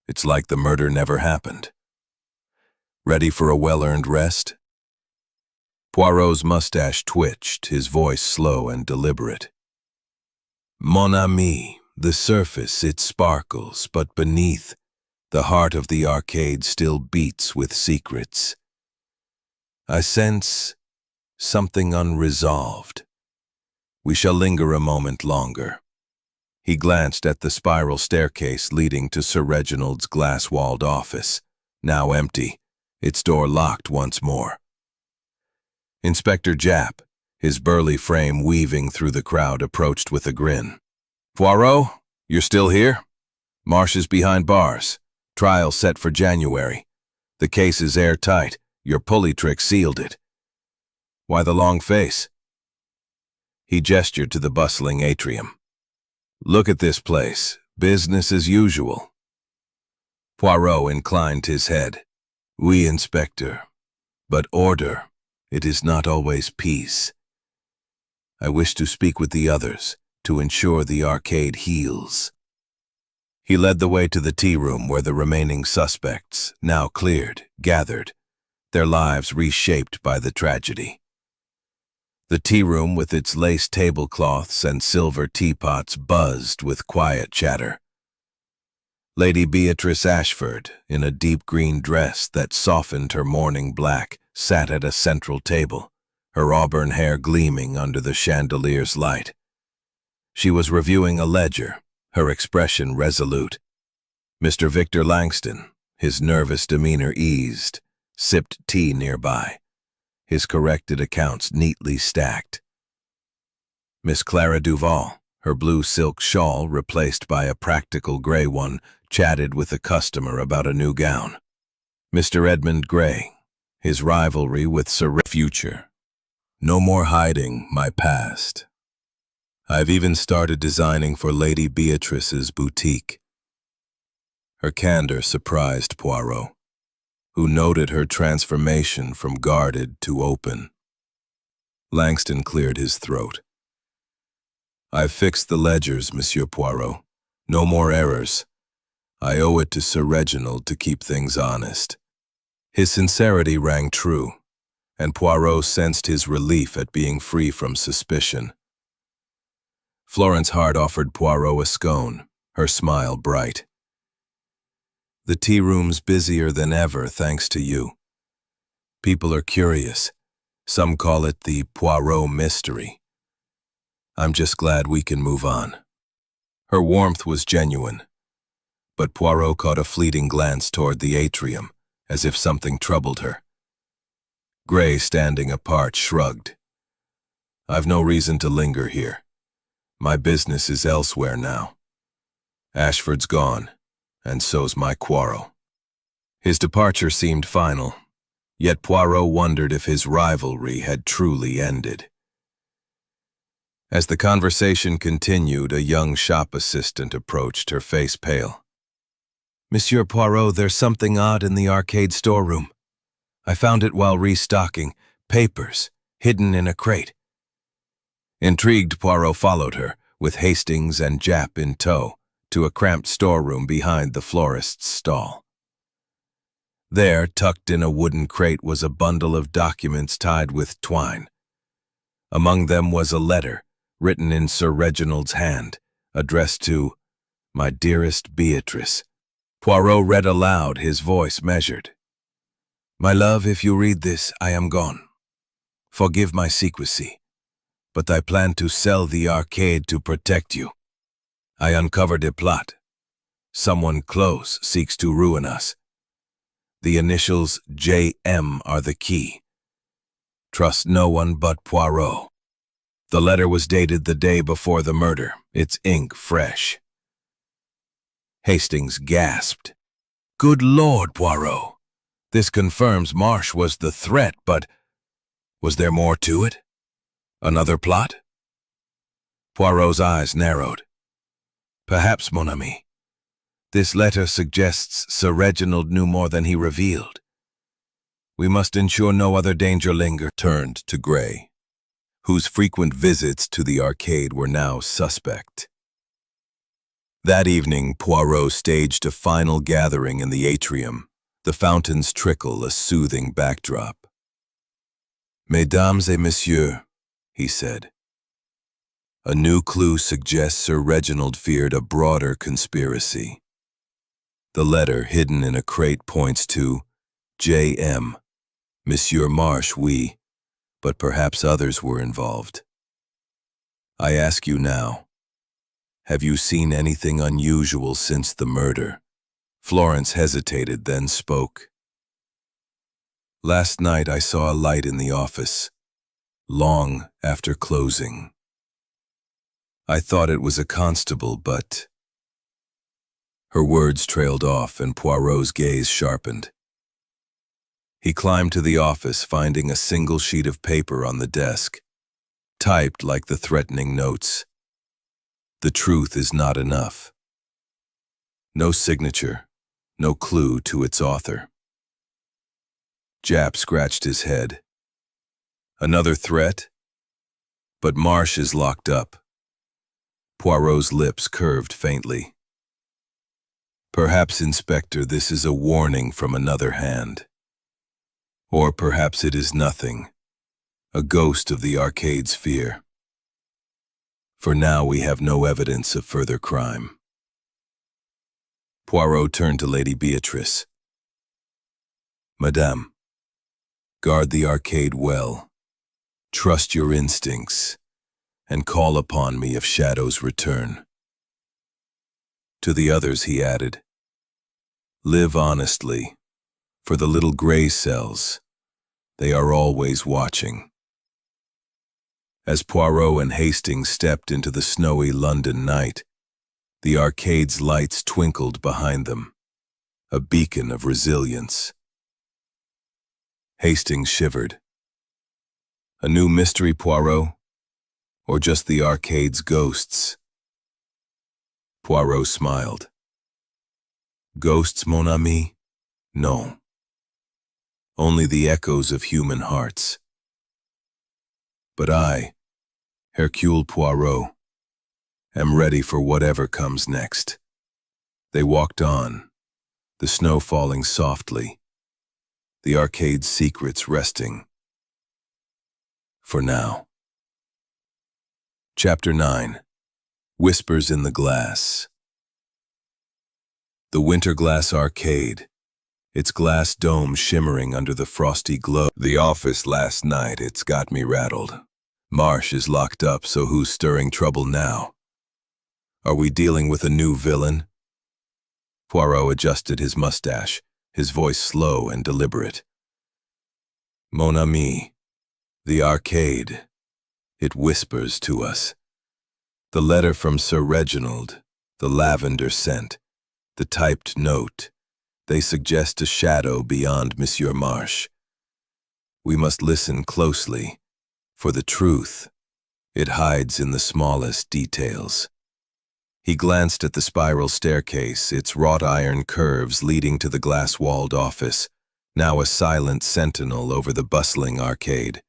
It's like the murder never happened. Ready for a well-earned rest? Poirot's mustache twitched, his voice slow and deliberate. Mon ami, the surface, it sparkles, but beneath, the heart of the arcade still beats with secrets. I sense something unresolved. We shall linger a moment longer. He glanced at the spiral staircase leading to Sir Reginald's glass-walled office, now empty, its door locked once more. Inspector Japp, his burly frame weaving through the crowd, approached with a grin. Poirot, you're still here? Marsh is behind bars. Trial set for January. The case is airtight. Your pulley trick sealed it. Why the long face? He gestured to the bustling atrium. Look at this place. Business as usual. Poirot inclined his head. Oui, Inspector. But order, it is not always peace. I wish to speak with the others, to ensure the arcade heals. He led the way to the tea room where the remaining suspects, now cleared, gathered, their lives reshaped by the tragedy. The tea room with its lace tablecloths and silver teapots buzzed with quiet chatter. Lady Beatrice Ashford, in a deep green dress that softened her morning black, sat at a central table, her auburn hair gleaming under the chandelier's light. She was reviewing a ledger, her expression resolute. Mr. Victor Langston, his nervous demeanor eased, sipped tea nearby, his corrected accounts neatly stacked. Miss Clara Duval, her blue silk shawl replaced by a practical gray one, chatted with a customer about a new gown. Mr. Edmund Gray, his rivalry with Sir Future. No more hiding my past. I've even started designing for Lady Beatrice's boutique. Her candor surprised Poirot, who noted her transformation from guarded to open. Langston cleared his throat. I've fixed the ledgers, Monsieur Poirot. No more errors. I owe it to Sir Reginald to keep things honest. His sincerity rang true, and Poirot sensed his relief at being free from suspicion. Florence Hart offered Poirot a scone, her smile bright. The tea room's busier than ever thanks to you. People are curious. Some call it the Poirot Mystery. I'm just glad we can move on. Her warmth was genuine, but Poirot caught a fleeting glance toward the atrium, as if something troubled her. Gray, standing apart, shrugged. I've no reason to linger here. My business is elsewhere now. Ashford's gone, and so's my quarrel. His departure seemed final, yet Poirot wondered if his rivalry had truly ended. As the conversation continued, a young shop assistant approached, her face pale. Monsieur Poirot, there's something odd in the arcade storeroom. I found it while restocking. Papers, hidden in a crate. Intrigued, Poirot followed her, with Hastings and Jap in tow, to a cramped storeroom behind the florist's stall. There, tucked in a wooden crate, was a bundle of documents tied with twine. Among them was a letter, written in Sir Reginald's hand, addressed to "My dearest Beatrice." Poirot read aloud, his voice measured. "My love, if you read this, I am gone. Forgive my secrecy, but I plan to sell the arcade to protect you. I uncovered a plot. Someone close seeks to ruin us. The initials J.M. are the key. Trust no one but Poirot." The letter was dated the day before the murder, its ink fresh. Hastings gasped. "Good Lord, Poirot! This confirms Marsh was the threat, but was there more to it? Another plot?" Poirot's eyes narrowed. "Perhaps, mon ami. This letter suggests Sir Reginald knew more than he revealed. We must ensure no other danger linger." Turned to Gray, whose frequent visits to the arcade were now suspect. That evening, Poirot staged a final gathering in the atrium, the fountain's trickle a soothing backdrop. "Mesdames et messieurs," he said. "A new clue suggests Sir Reginald feared a broader conspiracy. The letter hidden in a crate points to J.M. Monsieur Marsh, oui, but perhaps others were involved. I ask you now, have you seen anything unusual since the murder?" Florence hesitated, then spoke. "Last night I saw a light in the office, long after closing. I thought it was a constable, but—" Her words trailed off, and Poirot's gaze sharpened. He climbed to the office, finding a single sheet of paper on the desk, typed like the threatening notes. "The truth is not enough." No signature, no clue to its author. Jap scratched his head. "Another threat? But Marsh is locked up." Poirot's lips curved faintly. "Perhaps, Inspector, this is a warning from another hand. Or perhaps it is nothing, a ghost of the arcade's fear. For now we have no evidence of further crime." Poirot turned to Lady Beatrice. "Madame, guard the arcade well. Trust your instincts, and call upon me if shadows return." To the others he added, "Live honestly, for the little gray cells, they are always watching." As Poirot and Hastings stepped into the snowy London night, the arcade's lights twinkled behind them, a beacon of resilience. Hastings shivered. A new mystery, Poirot? Or just the arcade's ghosts? Poirot smiled. "Ghosts, mon ami? No. Only the echoes of human hearts. But I, Hercule Poirot, am ready for whatever comes next." They walked on, the snow falling softly, the arcade's secrets resting. For now. Chapter 9. Whispers in the Glass. The Winterglass Arcade, its glass dome shimmering under the frosty glow. "The office last night, it's got me rattled. Marsh is locked up, so who's stirring trouble now? Are we dealing with a new villain?" Poirot adjusted his mustache, his voice slow and deliberate. "Mon ami, the arcade, it whispers to us. The letter from Sir Reginald, the lavender scent, the typed note, they suggest a shadow beyond Monsieur Marsh. We must listen closely, for the truth, it hides in the smallest details." He glanced at the spiral staircase, its wrought iron curves leading to the glass-walled office, now a silent sentinel over the bustling arcade.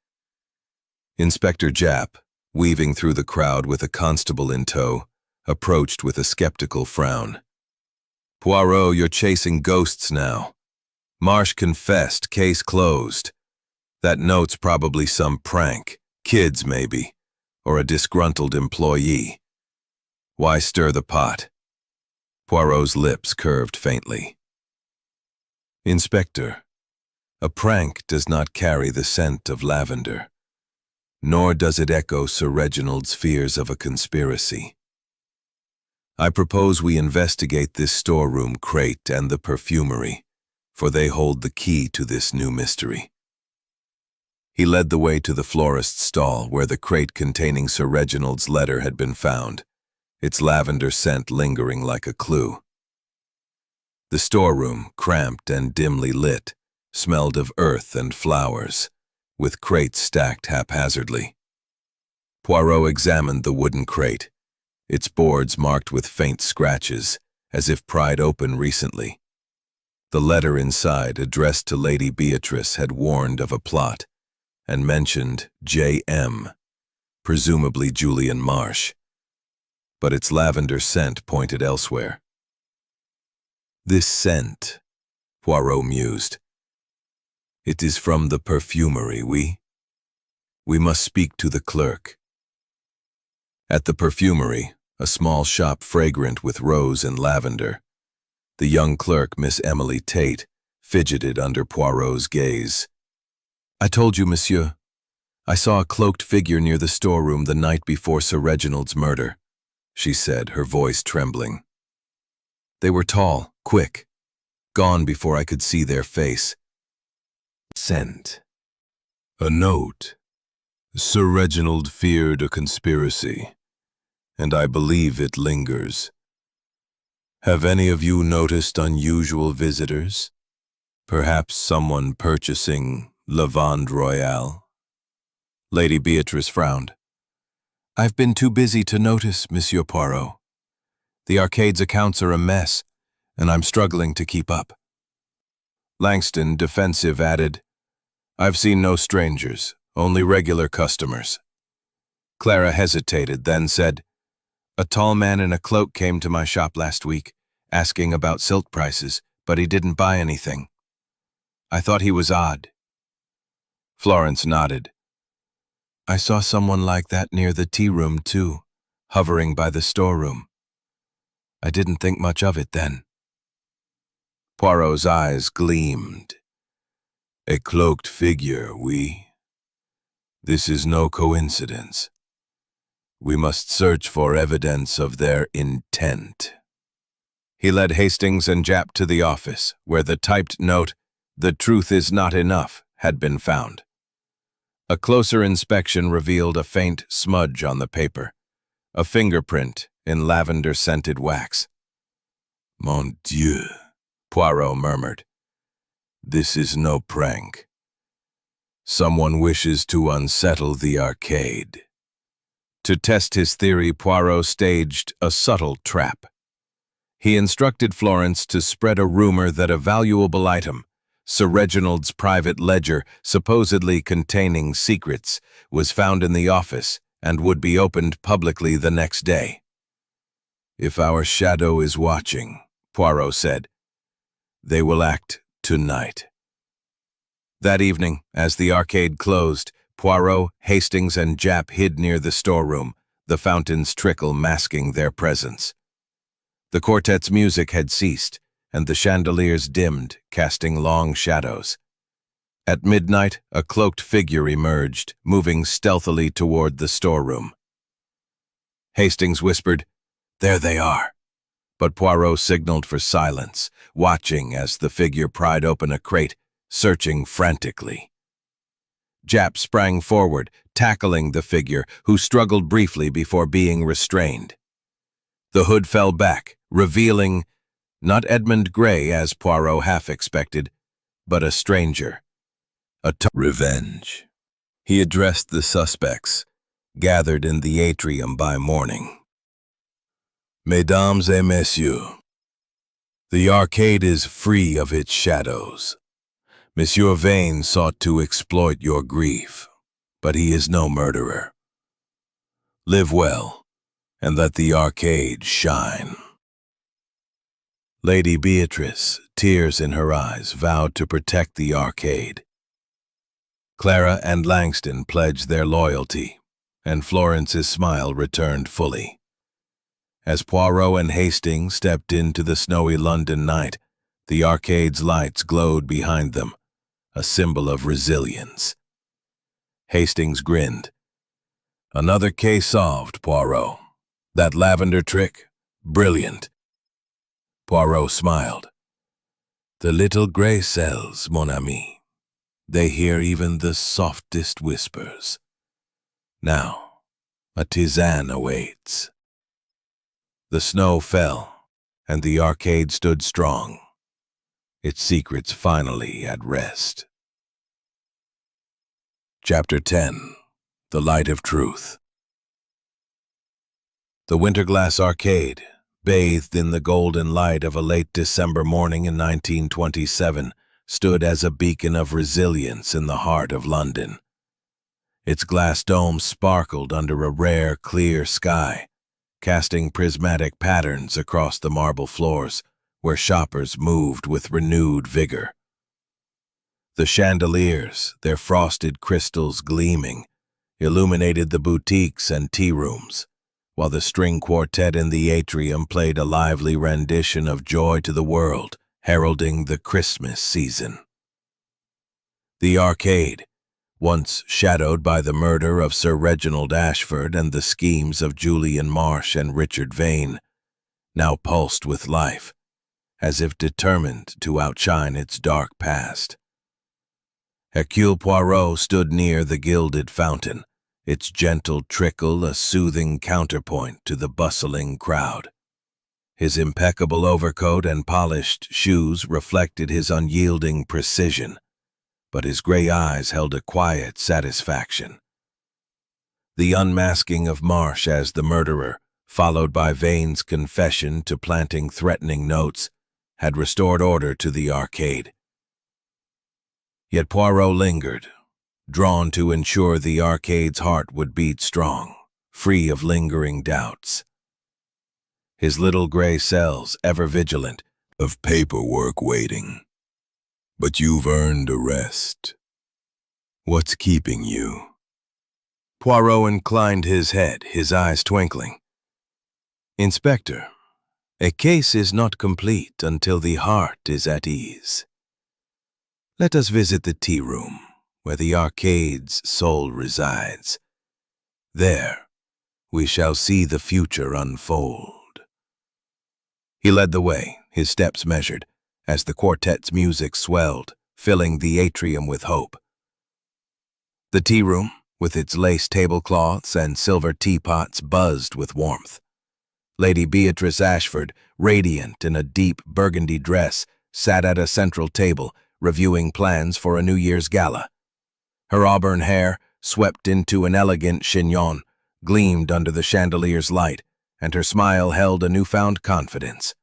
Inspector Japp, weaving through the crowd with a constable in tow, approached with a skeptical frown. "Poirot, you're chasing ghosts now. Marsh confessed, case closed. That note's probably some prank, kids maybe, or a disgruntled employee. Why stir the pot?" Poirot's lips curved faintly. "Inspector, a prank does not carry the scent of lavender, nor does it echo Sir Reginald's fears of a conspiracy. I propose we investigate this storeroom crate and the perfumery, for they hold the key to this new mystery." He led the way to the florist's stall where the crate containing Sir Reginald's letter had been found, its lavender scent lingering like a clue. The storeroom, cramped and dimly lit, smelled of earth and flowers, with crates stacked haphazardly. Poirot examined the wooden crate, its boards marked with faint scratches, as if pried open recently. The letter inside, addressed to Lady Beatrice, had warned of a plot, and mentioned J.M., presumably Julian Marsh. But its lavender scent pointed elsewhere. "This scent," Poirot mused. "It is from the perfumery, We must speak to the clerk." At the perfumery, a small shop fragrant with rose and lavender, the young clerk, Miss Emily Tate, fidgeted under Poirot's gaze. "I told you, monsieur. I saw a cloaked figure near the storeroom the night before Sir Reginald's murder," she said, her voice trembling. "They were tall, quick, gone before I could see their face." Scent. A note. Sir Reginald feared a conspiracy, and I believe it lingers. Have any of you noticed unusual visitors? Perhaps someone purchasing Lavande Royale? Lady Beatrice frowned. "I've been too busy to notice, Monsieur Poirot. The arcade's accounts are a mess, and I'm struggling to keep up." Langston, defensive, added, "I've seen no strangers, only regular customers." Clara hesitated, then said, "A tall man in a cloak came to my shop last week, asking about silk prices, but he didn't buy anything. I thought he was odd." Florence nodded. "I saw someone like that near the tea room, too, hovering by the storeroom. I didn't think much of it then." Poirot's eyes gleamed. "A cloaked figure, This is no coincidence. We must search for evidence of their intent." He led Hastings and Japp to the office, where the typed note, "The truth is not enough," had been found. A closer inspection revealed a faint smudge on the paper, a fingerprint in lavender-scented wax. "Mon Dieu," Poirot murmured. "This is no prank. Someone wishes to unsettle the arcade." To test his theory, Poirot staged a subtle trap. He instructed Florence to spread a rumor that a valuable item, Sir Reginald's private ledger, supposedly containing secrets, was found in the office and would be opened publicly the next day. "If our shadow is watching," Poirot said, "they will act tonight." That evening, as the arcade closed, Poirot, Hastings, and Japp hid near the storeroom, the fountain's trickle masking their presence. The quartet's music had ceased, and the chandeliers dimmed, casting long shadows. At midnight, a cloaked figure emerged, moving stealthily toward the storeroom. Hastings whispered, "There they are," but Poirot signaled for silence, watching as the figure pried open a crate, searching frantically. Japp sprang forward, tackling the figure, who struggled briefly before being restrained. The hood fell back, revealing not Edmund Gray, as Poirot half expected, but a stranger. Revenge. He addressed the suspects, gathered in the atrium by morning. Mesdames et messieurs, the arcade is free of its shadows. Monsieur Vane sought to exploit your grief, but he is no murderer. Live well, and let the arcade shine. Lady Beatrice, tears in her eyes, vowed to protect the arcade. Clara and Langston pledged their loyalty, and Florence's smile returned fully. As Poirot and Hastings stepped into the snowy London night, the arcade's lights glowed behind them, a symbol of resilience. Hastings grinned. "Another case solved, Poirot. That lavender trick? Brilliant." Poirot smiled. "The little gray cells, mon ami. They hear even the softest whispers. Now, a tisane awaits." The snow fell, and the arcade stood strong, its secrets finally at rest. Chapter 10. The Light of Truth. The Winterglass Arcade, bathed in the golden light of a late December morning in 1927, stood as a beacon of resilience in the heart of London. Its glass dome sparkled under a rare, clear sky, casting prismatic patterns across the marble floors where shoppers moved with renewed vigor. The chandeliers, their frosted crystals gleaming, illuminated the boutiques and tea rooms, while the string quartet in the atrium played a lively rendition of Joy to the World, heralding the Christmas season. The arcade, once shadowed by the murder of Sir Reginald Ashford and the schemes of Julian Marsh and Richard Vane, now pulsed with life, as if determined to outshine its dark past. Hercule Poirot stood near the gilded fountain, its gentle trickle a soothing counterpoint to the bustling crowd. His impeccable overcoat and polished shoes reflected his unyielding precision, but his gray eyes held a quiet satisfaction. The unmasking of Marsh as the murderer, followed by Vane's confession to planting threatening notes, had restored order to the arcade. Yet Poirot lingered, drawn to ensure the arcade's heart would beat strong, free of lingering doubts. His little gray cells, ever vigilant, of paperwork waiting. But you've earned a rest. What's keeping you? Poirot inclined his head, his eyes twinkling. Inspector, a case is not complete until the heart is at ease. Let us visit the tea room, where the arcade's soul resides. There, we shall see the future unfold. He led the way, his steps measured, as the quartet's music swelled, filling the atrium with hope. The tea room, with its lace tablecloths and silver teapots, buzzed with warmth. Lady Beatrice Ashford, radiant in a deep burgundy dress, sat at a central table, reviewing plans for a New Year's gala. Her auburn hair, swept into an elegant chignon, gleamed under the chandelier's light, and her smile held a newfound confidence.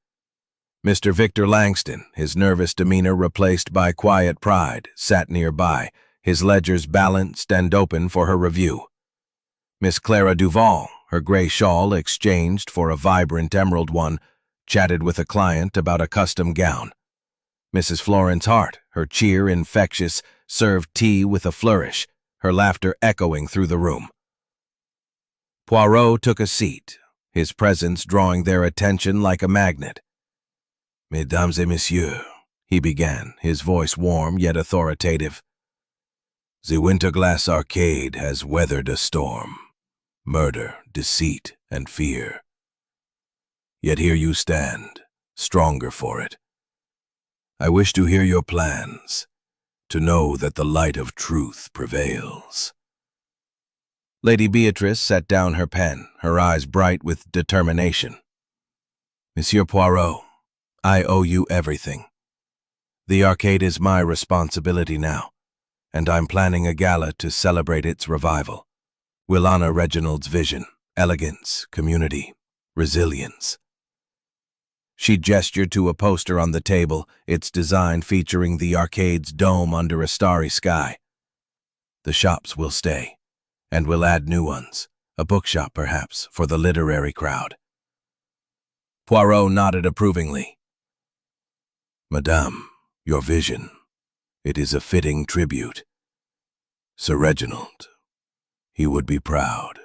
Mr. Victor Langston, his nervous demeanor replaced by quiet pride, sat nearby, his ledgers balanced and open for her review. Miss Clara Duval, her gray shawl exchanged for a vibrant emerald one, chatted with a client about a custom gown. Mrs. Florence Hart, her cheer infectious, served tea with a flourish, her laughter echoing through the room. Poirot took a seat, his presence drawing their attention like a magnet. "Mesdames et messieurs," he began, his voice warm yet authoritative. "The Winterglass Arcade has weathered a storm, murder, deceit, and fear. Yet here you stand, stronger for it. I wish to hear your plans, to know that the light of truth prevails." Lady Beatrice set down her pen, her eyes bright with determination. "Monsieur Poirot, I owe you everything. The arcade is my responsibility now, and I'm planning a gala to celebrate its revival. We'll honor Reginald's vision, elegance, community, resilience. She gestured to a poster on the table, its design featuring the arcade's dome under a starry sky. "The shops will stay, and we'll add new ones. A bookshop, perhaps, for the literary crowd." Poirot nodded approvingly. "Madame, your vision. It is a fitting tribute. Sir Reginald, he would be proud."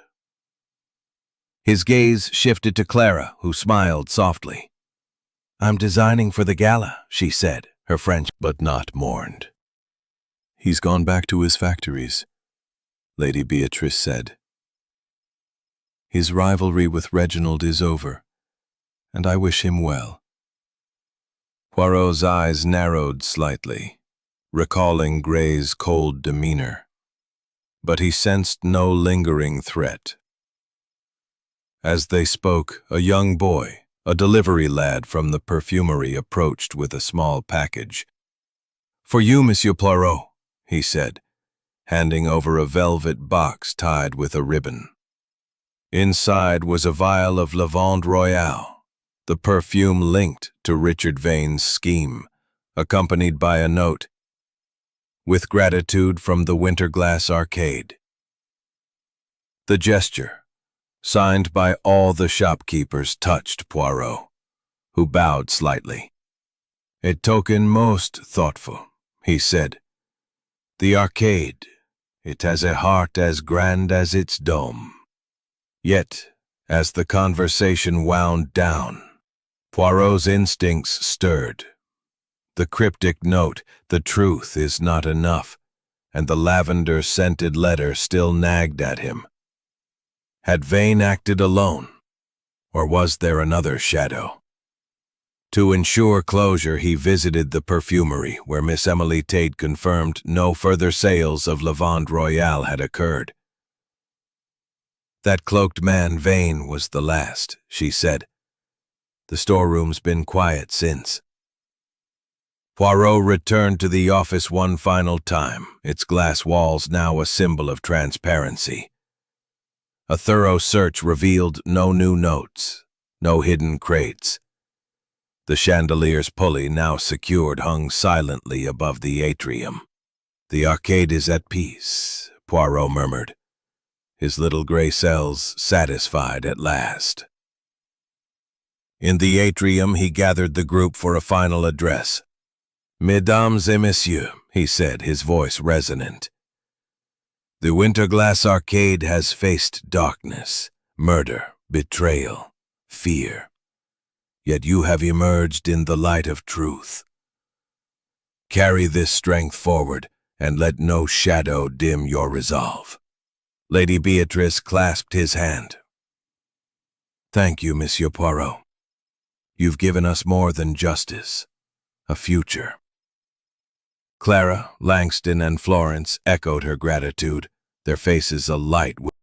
His gaze shifted to Clara, who smiled softly. "I'm designing for the gala," she said, her French but not mourned. "He's gone back to his factories," Lady Beatrice said. "His rivalry with Reginald is over, and I wish him well." Poirot's eyes narrowed slightly, recalling Gray's cold demeanor, but he sensed no lingering threat. As they spoke, a young boy, a delivery lad from the perfumery, approached with a small package. "For you, Monsieur Poirot," he said, handing over a velvet box tied with a ribbon. Inside was a vial of lavande royale, the perfume linked to Richard Vane's scheme, accompanied by a note, "With gratitude from the Winterglass Arcade." The gesture, signed by all the shopkeepers, touched Poirot, who bowed slightly. "A token most thoughtful," he said. "The arcade, it has a heart as grand as its dome." Yet, as the conversation wound down, Poirot's instincts stirred. The cryptic note, "The truth is not enough," and the lavender-scented letter still nagged at him. Had Vane acted alone, or was there another shadow? To ensure closure, he visited the perfumery, where Miss Emily Tate confirmed no further sales of lavande royale had occurred. "That cloaked man, Vane, was the last," she said. "The storeroom's been quiet since." Poirot returned to the office one final time, its glass walls now a symbol of transparency. A thorough search revealed no new notes, no hidden crates. The chandelier's pulley, now secured, hung silently above the atrium. "The arcade is at peace," Poirot murmured, his little gray cells satisfied at last. In the atrium, he gathered the group for a final address. "Mesdames et messieurs," he said, his voice resonant. "The Winterglass Arcade has faced darkness, murder, betrayal, fear. Yet you have emerged in the light of truth. Carry this strength forward, and let no shadow dim your resolve." Lady Beatrice clasped his hand. "Thank you, Monsieur Poirot. You've given us more than justice, a future." Clara, Langston, and Florence echoed her gratitude, their faces alight with